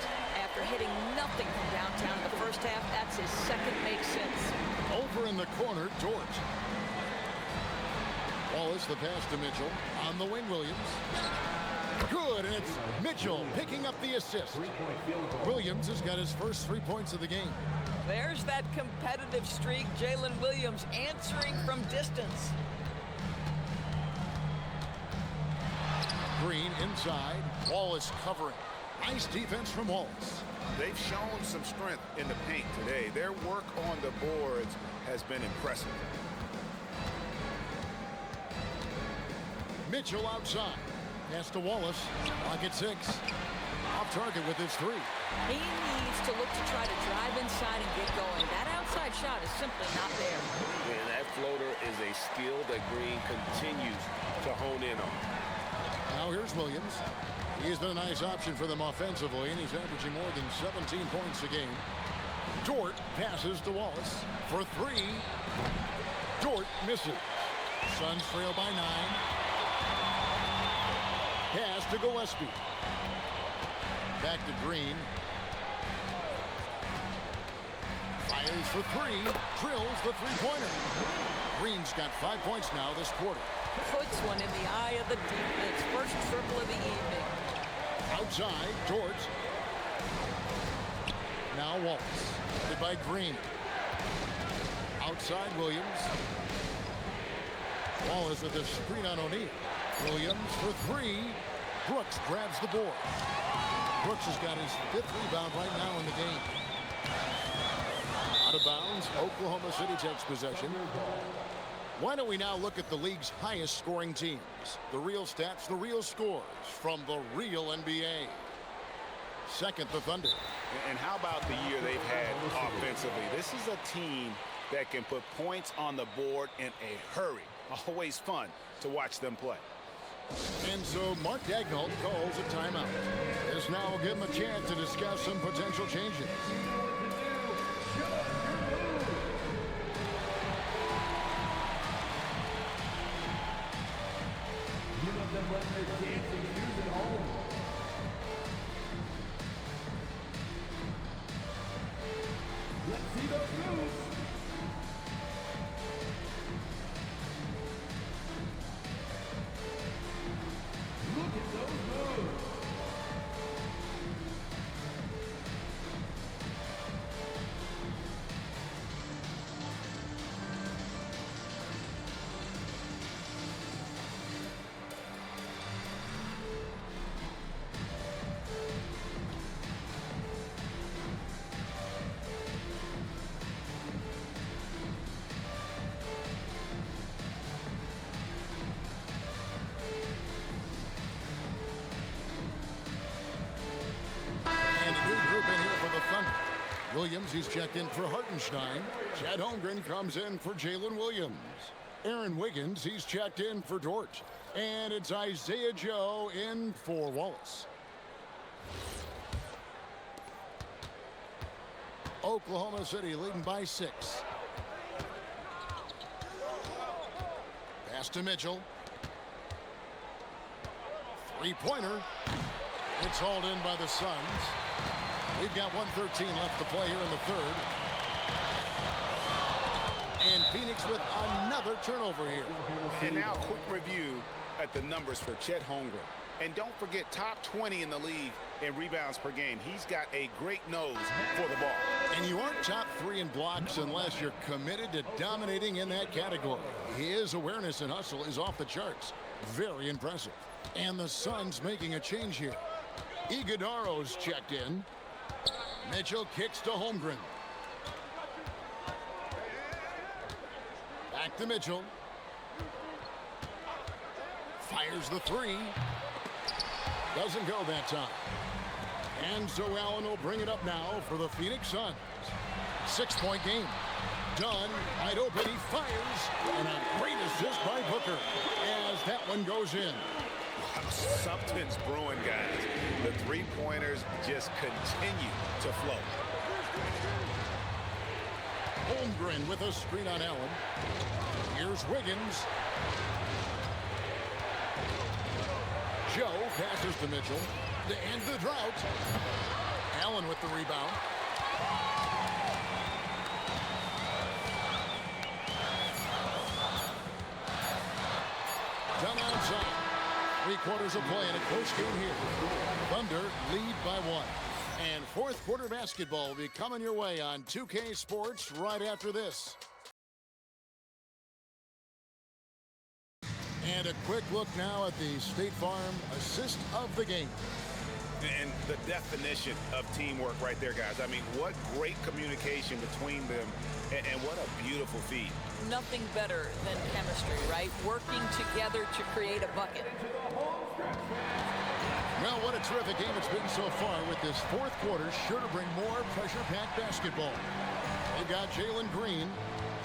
After hitting nothing from downtown in the first half, that's his second make since. Over in the corner, Dort. Wallace, the pass to Mitchell. On the wing, Williams. Good, and it's Mitchell picking up the assist. Williams has got his first 3 points of the game. There's that competitive streak. Jalen Williams answering from distance. Green inside. Wallace covering. Nice defense from Wallace. They've shown some strength in the paint today. Their work on the boards has been impressive. Mitchell outside. Pass to Wallace. Lock at 6. Off target with his 3. He needs to look to try to drive inside and get going. That outside shot is simply not there. And that floater is a skill that Green continues to hone in on. Now here's Williams. He's been a nice option for them offensively, and he's averaging more than 17 points a game. Dort passes to Wallace for 3. Dort misses. Suns trail by 9. Pass to Gillespie. Back to Green. Fires for 3. Drills the three-pointer. Green's got 5 points now this quarter. Puts one in the eye of the defense. First triple of the evening. Outside, Dort. Now Wallace. Led by Green. Outside, Williams. Wallace with a screen on O'Neal. Williams for 3. Brooks grabs the board. Brooks has got his 5th rebound right now in the game. Out of bounds, Oklahoma City takes possession. Why don't we now look at the league's highest scoring teams? The real stats, the real scores from the real NBA. Second, the Thunder. And how about the year they've had offensively? This is a team that can put points on the board in a hurry. Always fun to watch them play. And so Mark Daigneault calls a timeout. This now will give him a chance to discuss some potential changes. You let them let their dancing shoes at home. Let's see those moves. Look at those moves. Williams, he's checked in for Hartenstein. Chet Holmgren comes in for Jalen Williams. Aaron Wiggins, he's checked in for Dort. And it's Isaiah Joe in for Wallace. Oklahoma City leading by 6. Pass to Mitchell. Three-pointer. It's hauled in by the Suns. We've got 1:13 left to play here in the third. And Phoenix with another turnover here. And now a quick review at the numbers for Chet Holmgren. And don't forget, top 20 in the league in rebounds per game. He's got a great nose for the ball. And you aren't top 3 in blocks unless you're committed to dominating in that category. His awareness and hustle is off the charts. Very impressive. And the Suns making a change here. Iguodaro's checked in. Mitchell kicks to Holmgren. Back to Mitchell. Fires the 3. Doesn't go that time. And so Allen will bring it up now for the Phoenix Suns. 6-point game. Dunn, wide open, he fires. And a great assist by Booker as that one goes in. Something's brewing, guys. The three-pointers just continue to flow. Holmgren with a screen on Allen. Here's Wiggins. Joe passes to Mitchell to end the drought. Allen with the rebound. Done outside. 3/4 of play in a close game here. Thunder lead by 1. And fourth quarter basketball will be coming your way on 2K Sports right after this. And a quick look now at the State Farm assist of the game. And the definition of teamwork right there, guys. I mean, what great communication between them, and what a beautiful feed. Nothing better than chemistry, right? Working together to create a bucket. Well, what a terrific game it's been so far, with this fourth quarter sure to bring more pressure-packed basketball. They've got Jalen Green.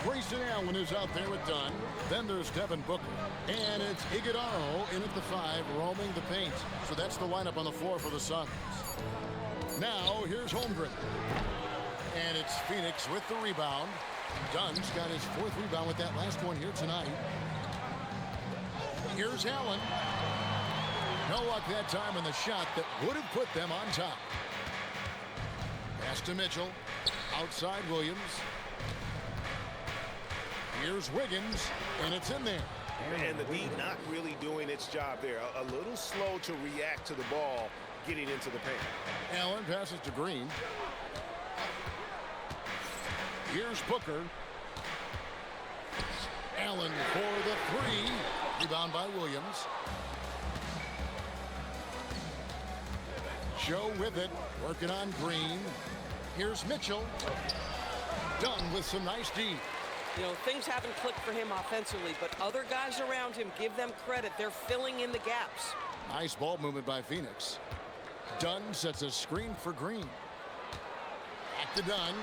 Grayson Allen is out there with Dunn. Then there's Devin Booker. And it's Iguodala in at the 5, roaming the paint. So that's the lineup on the floor for the Suns. Now, here's Holmgren. And it's Phoenix with the rebound. Dunn's got his 4th rebound with that last one here tonight. Here's Allen. No luck that time on the shot that would have put them on top. Pass to Mitchell. Outside Williams. Here's Wiggins, and it's in there. And the D not really doing its job there. A little slow to react to the ball getting into the paint. Allen passes to Green. Here's Booker. Allen for the 3. Rebound by Williams. Joe with it, working on Green. Here's Mitchell. Done with some nice D. You know, things haven't clicked for him offensively, but other guys around him, give them credit. They're filling in the gaps. Nice ball movement by Phoenix. Dunn sets a screen for Green. Back to Dunn.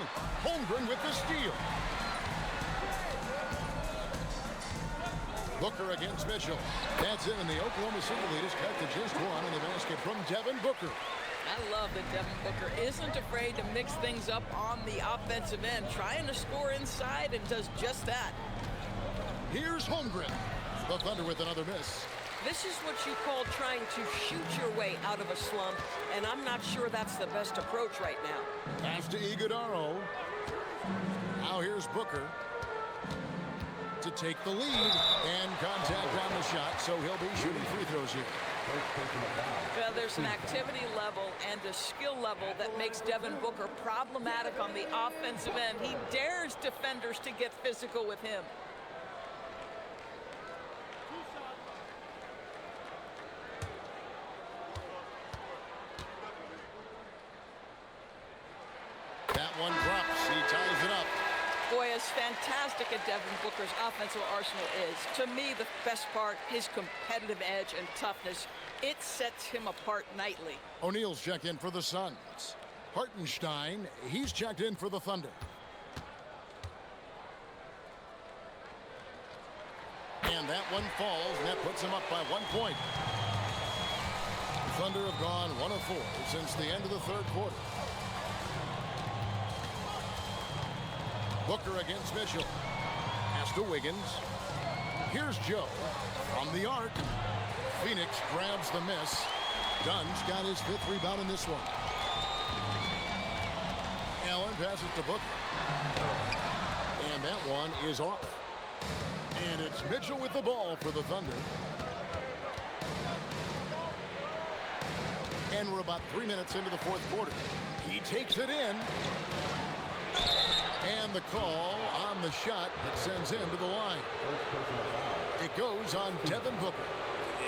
Holmgren with the steal. Booker against Mitchell. That's it, and the Oklahoma City lead is cut to just 1 on the basket from Devin Booker. I love that Devin Booker isn't afraid to mix things up on the offensive end, trying to score inside, and does just that. Here's Holmgren. The Thunder with another miss. This is what you call trying to shoot your way out of a slump, and I'm not sure that's the best approach right now. Pass to Iguodala. Now here's Booker to take the lead, and contact on the shot, so he'll be shooting free throws here. Well, there's an activity level and a skill level that makes Devin Booker problematic on the offensive end. He dares defenders to get physical with him. That one drops. He ties it up. Boy, as fantastic as Devin Booker's offensive arsenal is, to me, the best part, his competitive edge and toughness, it sets him apart nightly. O'Neal's checked in for the Suns. Hartenstein, he's checked in for the Thunder. And that one falls, and that puts him up by 1 point. The Thunder have gone 1 of 4 since the end of the third quarter. Booker against Mitchell. Pass to Wiggins. Here's Joe from the arc. Phoenix grabs the miss. Dunn's got his 5th rebound in this one. Allen passes to Booker. And that one is off. And it's Mitchell with the ball for the Thunder. And we're about 3 minutes into the fourth quarter. He takes it in. And the call on the shot that sends him to the line. It goes on Devin Booker.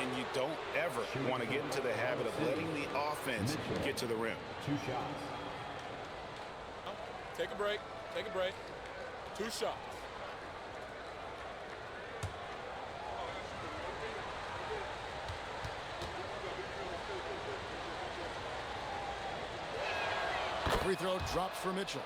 And you don't ever want to get into the habit of letting the offense get to the rim. 2 shots. Take a break. Take a break. 2 shots. Free throw drops for Mitchell.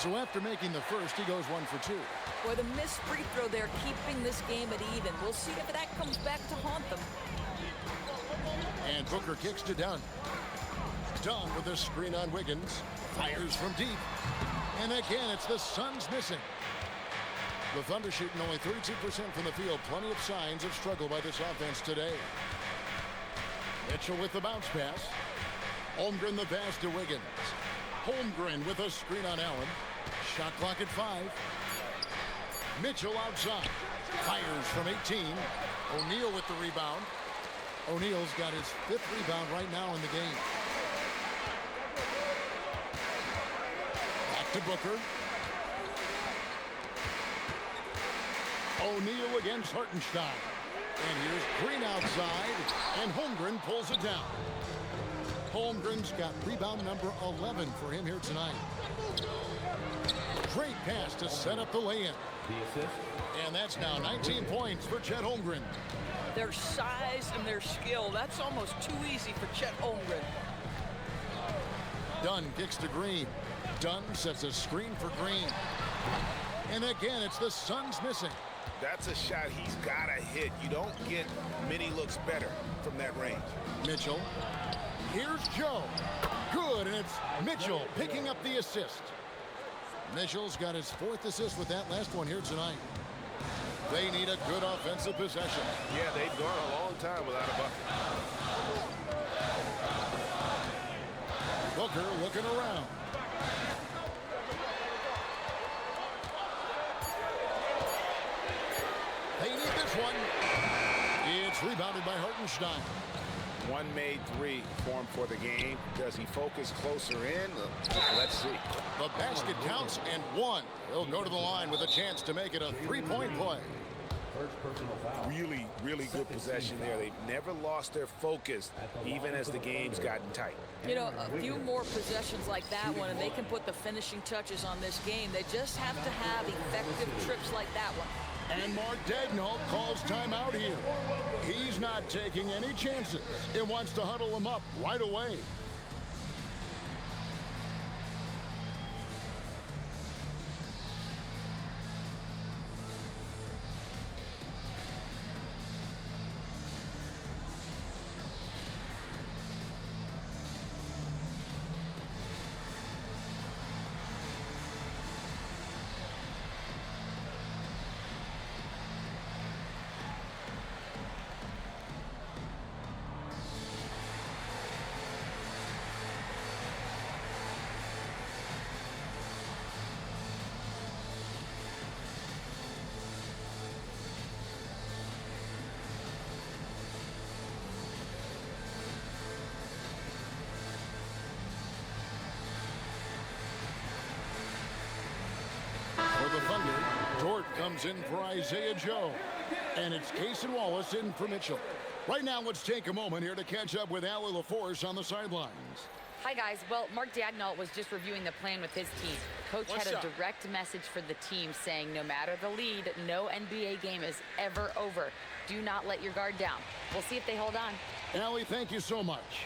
So after making the first, he goes 1 for 2. Boy, the missed free throw there, keeping this game at even. We'll see if that comes back to haunt them. And Booker kicks to Dunn. Dunn with a screen on Wiggins. Fires from deep. And again, it's the Suns missing. The Thunder shooting only 32% from the field. Plenty of signs of struggle by this offense today. Mitchell with the bounce pass. Holmgren the pass to Wiggins. Holmgren with a screen on Allen. Shot clock at 5. Mitchell outside. Fires from 18. O'Neal with the rebound. O'Neal's got his 5th rebound right now in the game. Back to Booker. O'Neal against Hartenstein. And here's Green outside. And Holmgren pulls it down. Holmgren's got rebound number 11 for him here tonight. Great pass to set up the lay-in. And that's now 19 points for Chet Holmgren. Their size and their skill, that's almost too easy for Chet Holmgren. Dunn kicks to Green. Dunn sets a screen for Green. And again, it's the Suns missing. That's a shot he's got to hit. You don't get many looks better from that range. Mitchell. Here's Joe. Good, and it's Mitchell picking up the assist. Mitchell's got his 4th assist with that last one here tonight. They need a good offensive possession. Yeah, they've gone a long time without a bucket. Booker looking around. They need this one. It's rebounded by Hartenstein. One made 3 formed for the game. Does he focus closer in? Let's see. The basket counts and 1. He'll go to the line with a chance to make it a 3-point play. Really, really good possession there. They've never lost their focus, even as the game's gotten tight. You know, a few more possessions like that one, and they can put the finishing touches on this game. They just have to have effective trips like that one. And Mark Daigneault calls timeout here. He's not taking any chances. It wants to huddle him up right away. For the Thunder, Dort comes in for Isaiah Joe. And it's Cason Wallace in for Mitchell. Right now, let's take a moment here to catch up with Allie LaForce on the sidelines. Hi, guys. Well, Mark Daigneault was just reviewing the plan with his team. Coach had a direct message for the team saying no matter the lead, no NBA game is ever over. Do not let your guard down. We'll see if they hold on. Allie, thank you so much.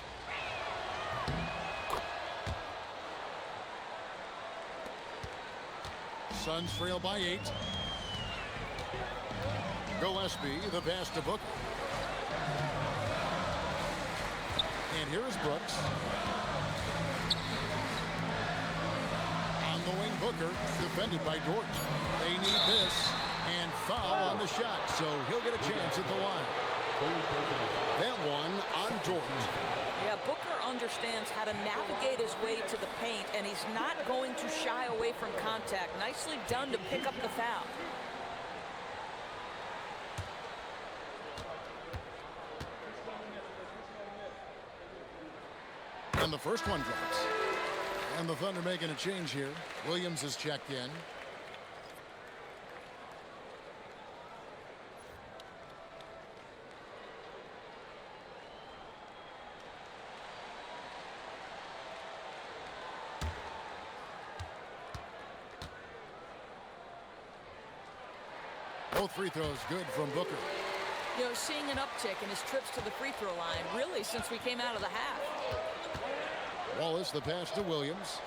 Suns trail by 8. Gillespie, the pass to Booker. And here is Brooks. On the wing, Booker, defended by Dort. They need this, and foul on the shot, so he'll get a chance at the line. That one on Dort. Yeah, Booker understands how to navigate his way to the paint, and he's not going to shy away from contact. Nicely done to pick up the foul. And the first one drops. And the Thunder making a change here. Williams is checked in. Both free throws good from Booker. You know, seeing an uptick in his trips to the free throw line, really, since we came out of the half. Wallace, the pass to Williams.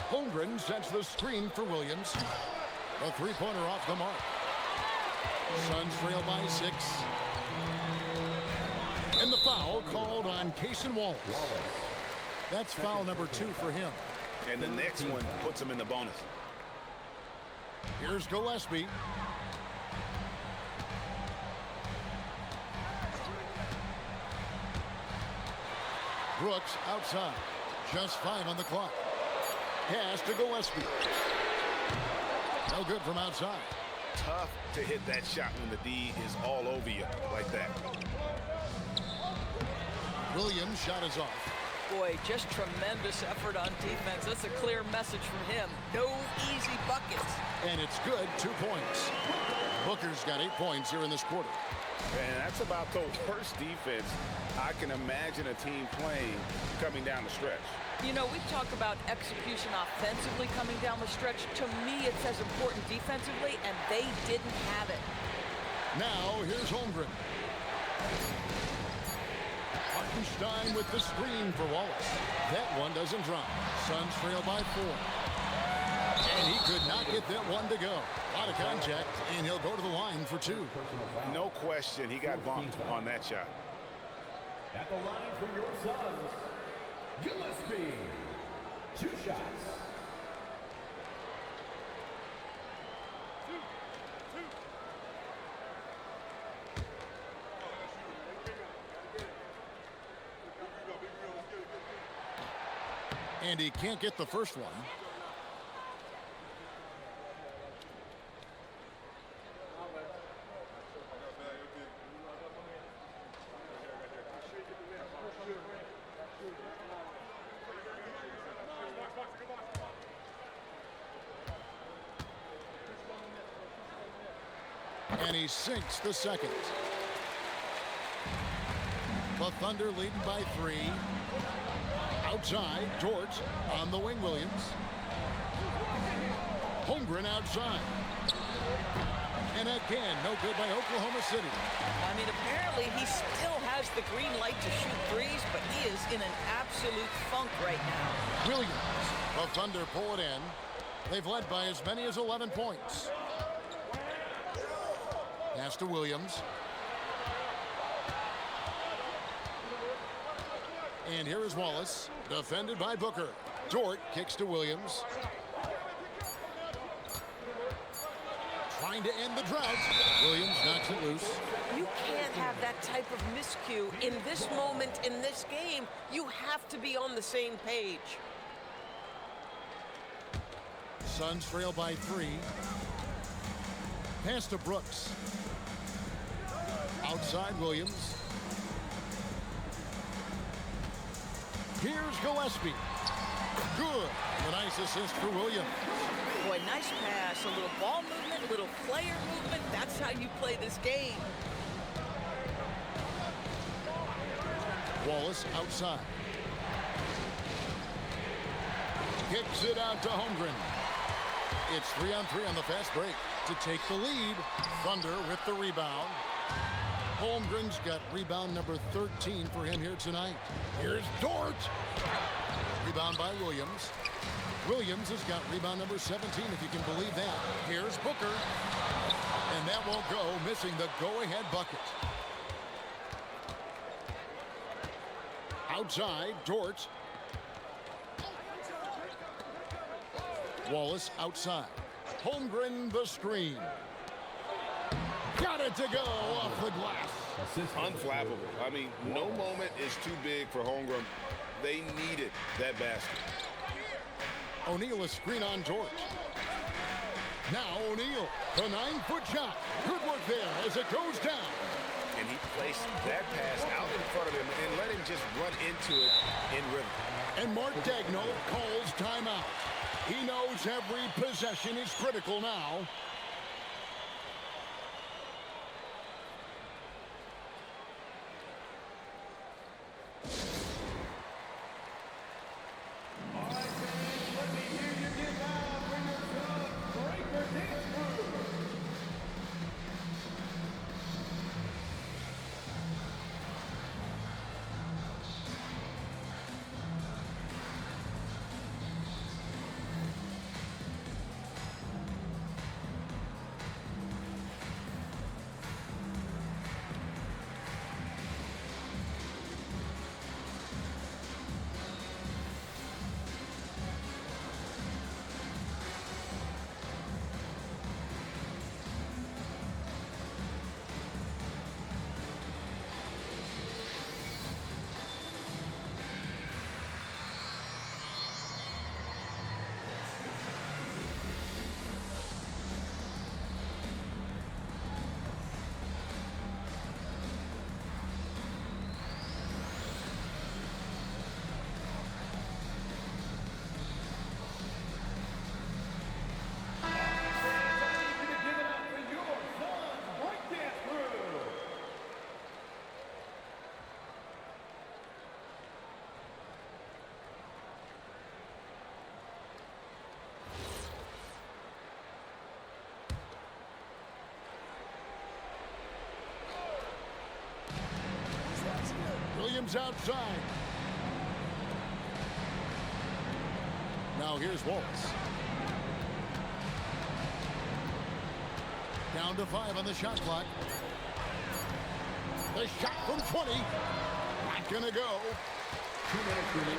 Holmgren sets the screen for Williams. A three-pointer off the mark. Suns trail by 6. And the foul called on Wallace. That's foul number 2 for him. And the next one puts him in the bonus. Here's Gillespie. Brooks outside. Just 5 on the clock. Pass to Gillespie. No good from outside. Tough to hit that shot when the D is all over you like that. Williams' shot is off. Boy, just tremendous effort on defense. That's a clear message from him. No easy buckets. And it's good, 2 points. Booker's got 8 points here in this quarter. And that's about the worst defense I can imagine a team playing coming down the stretch. You know, we talk about execution offensively coming down the stretch. To me, it's as important defensively, and they didn't have it. Now, here's Holmgren. Hartenstein with the screen for Wallace. That one doesn't drop. Suns trail by 4. And he could not get that one to go. A lot of contact, and he'll go to the line for 2. No question, he got bumped on that shot. At the line for your Suns, Gillespie. 2 shots. And he can't get the first one. And he sinks the second. The Thunder leading by 3. Outside, George on the wing, Williams. Holmgren outside. And again, no good by Oklahoma City. I mean, apparently he still has the green light to shoot threes, but he is in an absolute funk right now. Williams, the Thunder pull it in. They've led by as many as 11 points. Pass to Williams. And here is Wallace, defended by Booker. Dort kicks to Williams. Trying to end the drought. Williams knocks it loose. You can't have that type of miscue in this moment, in this game. You have to be on the same page. Suns trail by 3. Pass to Brooks. Outside Williams. Here's Gillespie. Good. A nice assist for Williams. Boy, nice pass. A little ball movement, a little player movement. That's how you play this game. Wallace outside. Kicks it out to Holmgren. It's 3-on-3 on the fast break to take the lead. Thunder with the rebound. Holmgren's got rebound number 13 for him here tonight. Here's Dort. Rebound by Williams. Williams has got rebound number 17, if you can believe that. Here's Booker. And that won't go, missing the go-ahead bucket. Outside, Dort. Wallace outside. Holmgren the screen. Got it to go off the glass. Unflappable. I mean, no moment is too big for Holmgren. They needed that basket. O'Neal a screen on George. Now O'Neal, the 9-foot shot. Good work there as it goes down. And he placed that pass out in front of him and let him just run into it in rhythm. And Mark Daigneault calls timeout. He knows every possession is critical now. Williams outside. Now here's Wallace. Down to 5 on the shot clock. The shot from 20. Not gonna go.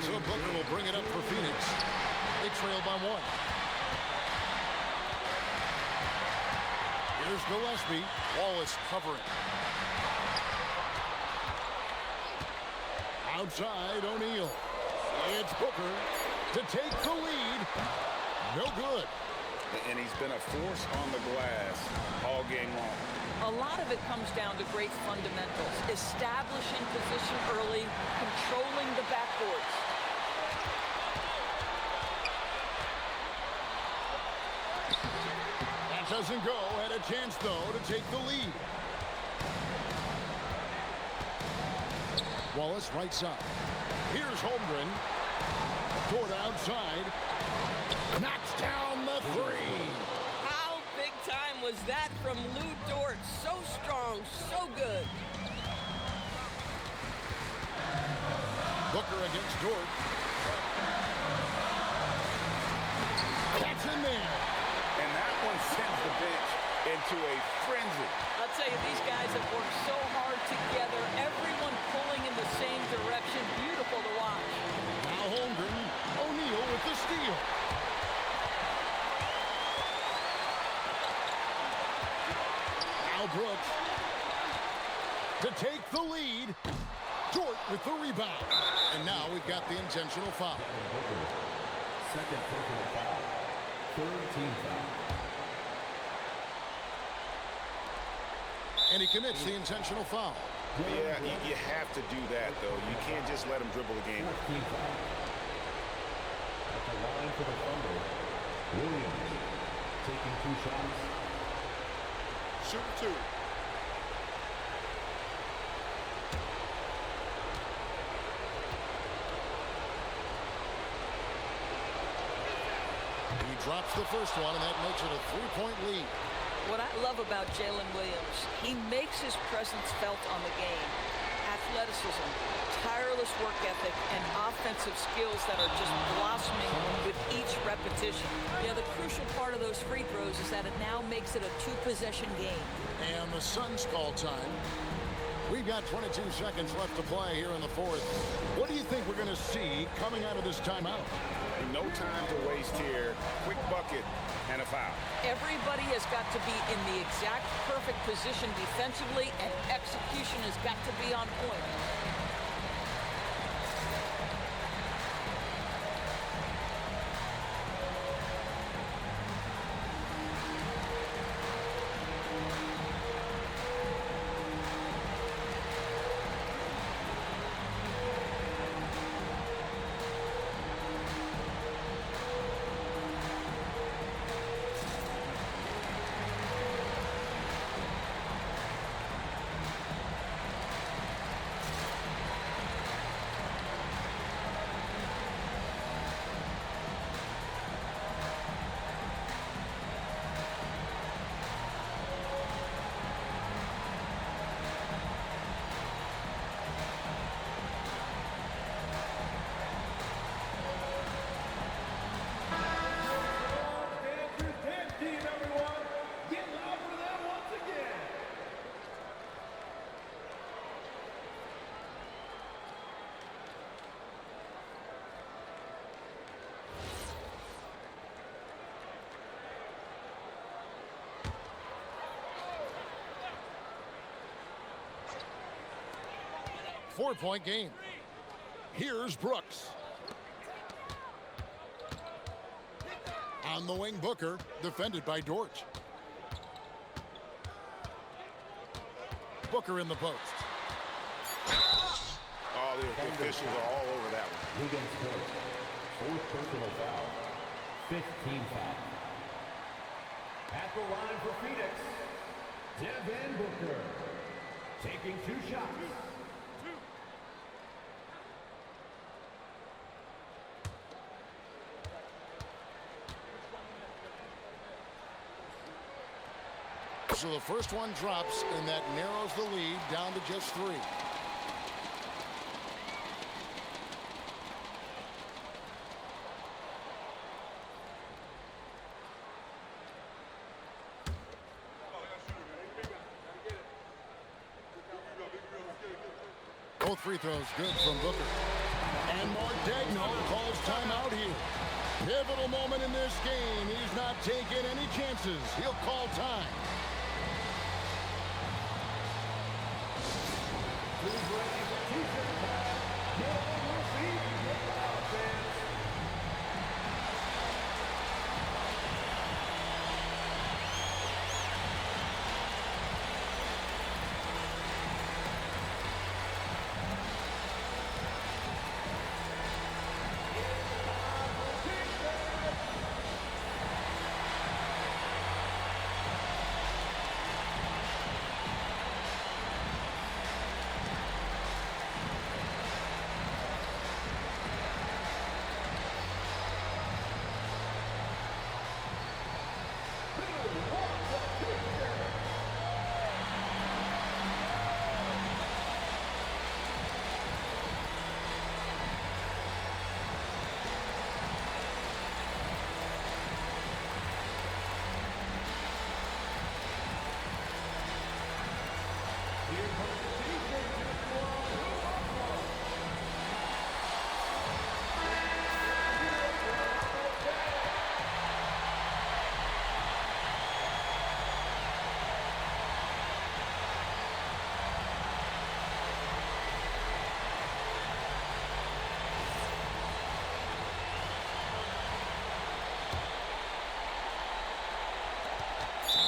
So Booker will bring it up for Phoenix. They trail by 1. Here's Gillespie. Wallace covering. Outside, O'Neal. It's Booker to take the lead. No good. And he's been a force on the glass all game long. A lot of it comes down to great fundamentals. Establishing position early, controlling the backboards. That doesn't go. Had a chance, though, to take the lead. Wallace, right side. Here's Holmgren. Toward outside. Knocks down the 3. How big time was that from Lou Dort? So strong, so good. Booker against Dort. That's in there. And that one sends the bench into a frenzy. I'll tell you, these guys have worked so hard together. Everyone pulling in the same direction. Beautiful to watch. Now Holmgren. O'Neal with the steal. Now Brooks to take the lead. Dort with the rebound. And now we've got the intentional foul. Second personal foul. Third team foul. And he commits the intentional foul. Yeah, you have to do that, though. You can't just let him dribble the game. At the line for the Thunder, Williams taking 2 shots. Shoot 2. He drops the first one, and that makes it a 3-point lead. What I love about Jalen Williams, he makes his presence felt on the game. Athleticism, tireless work ethic, and offensive skills that are just blossoming with each repetition. You know, the crucial part of those free throws is that it now makes it a 2-possession game. And the Suns call time. We've got 22 seconds left to play here in the 4th. What do you think we're going to see coming out of this timeout? No time to waste here. Quick bucket and a foul. Everybody has got to be in the exact perfect position defensively, and execution has got to be on point. Four-point game. Here's Brooks. On the wing, Booker, defended by Dort. Booker in the post. Oh, the officials are all over that one. Wiggins court. 4th personal foul. 5th team foul. At the line for Phoenix, Devin Booker taking 2 shots. So the first one drops, and that narrows the lead down to just 3. Both free throws good from Booker. And Mordegno calls timeout here. Pivotal moment in this game. He's not taking any chances. He'll call time.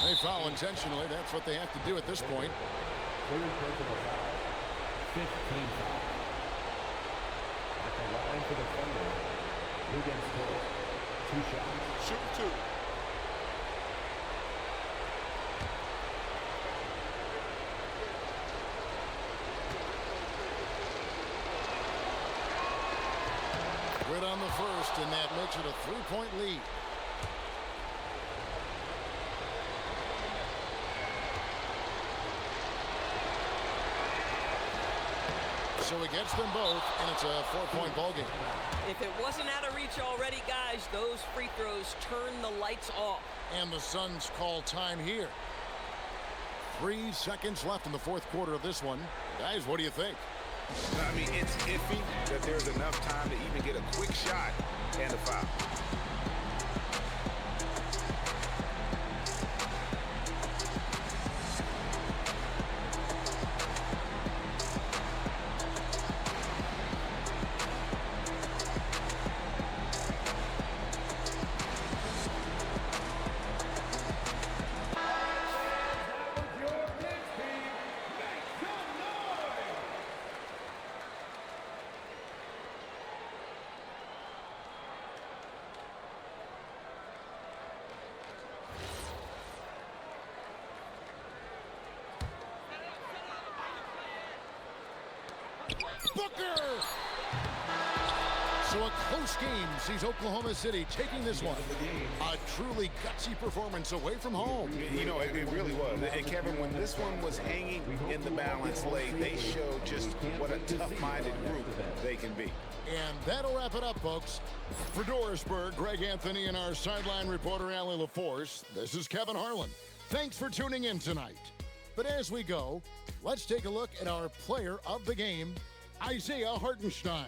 They foul intentionally. That's what they have to do at this point. 15 foul. At the line for the Thunder, Luka Doncic. 2 shots. Shoot 2. Good on the first, and that makes it a 3-point lead. So he gets them both, and it's a 4-point ball game. If it wasn't out of reach already, guys, those free throws turn the lights off. And the Suns call time here. 3 seconds left in the fourth quarter of this one. Guys, what do you think? I mean, it's iffy that there's enough time to even get a quick shot and a foul. Booker! So a close game sees Oklahoma City taking this one. A truly gutsy performance away from home. You know, it really was. And Kevin, when this one was hanging in the balance late, they showed just what a tough-minded group they can be. And that'll wrap it up, folks. For Dorisburg, Greg Anthony, and our sideline reporter, Allie LaForce, this is Kevin Harlan. Thanks for tuning in tonight. But as we go, let's take a look at our player of the game, Isaiah Hartenstein.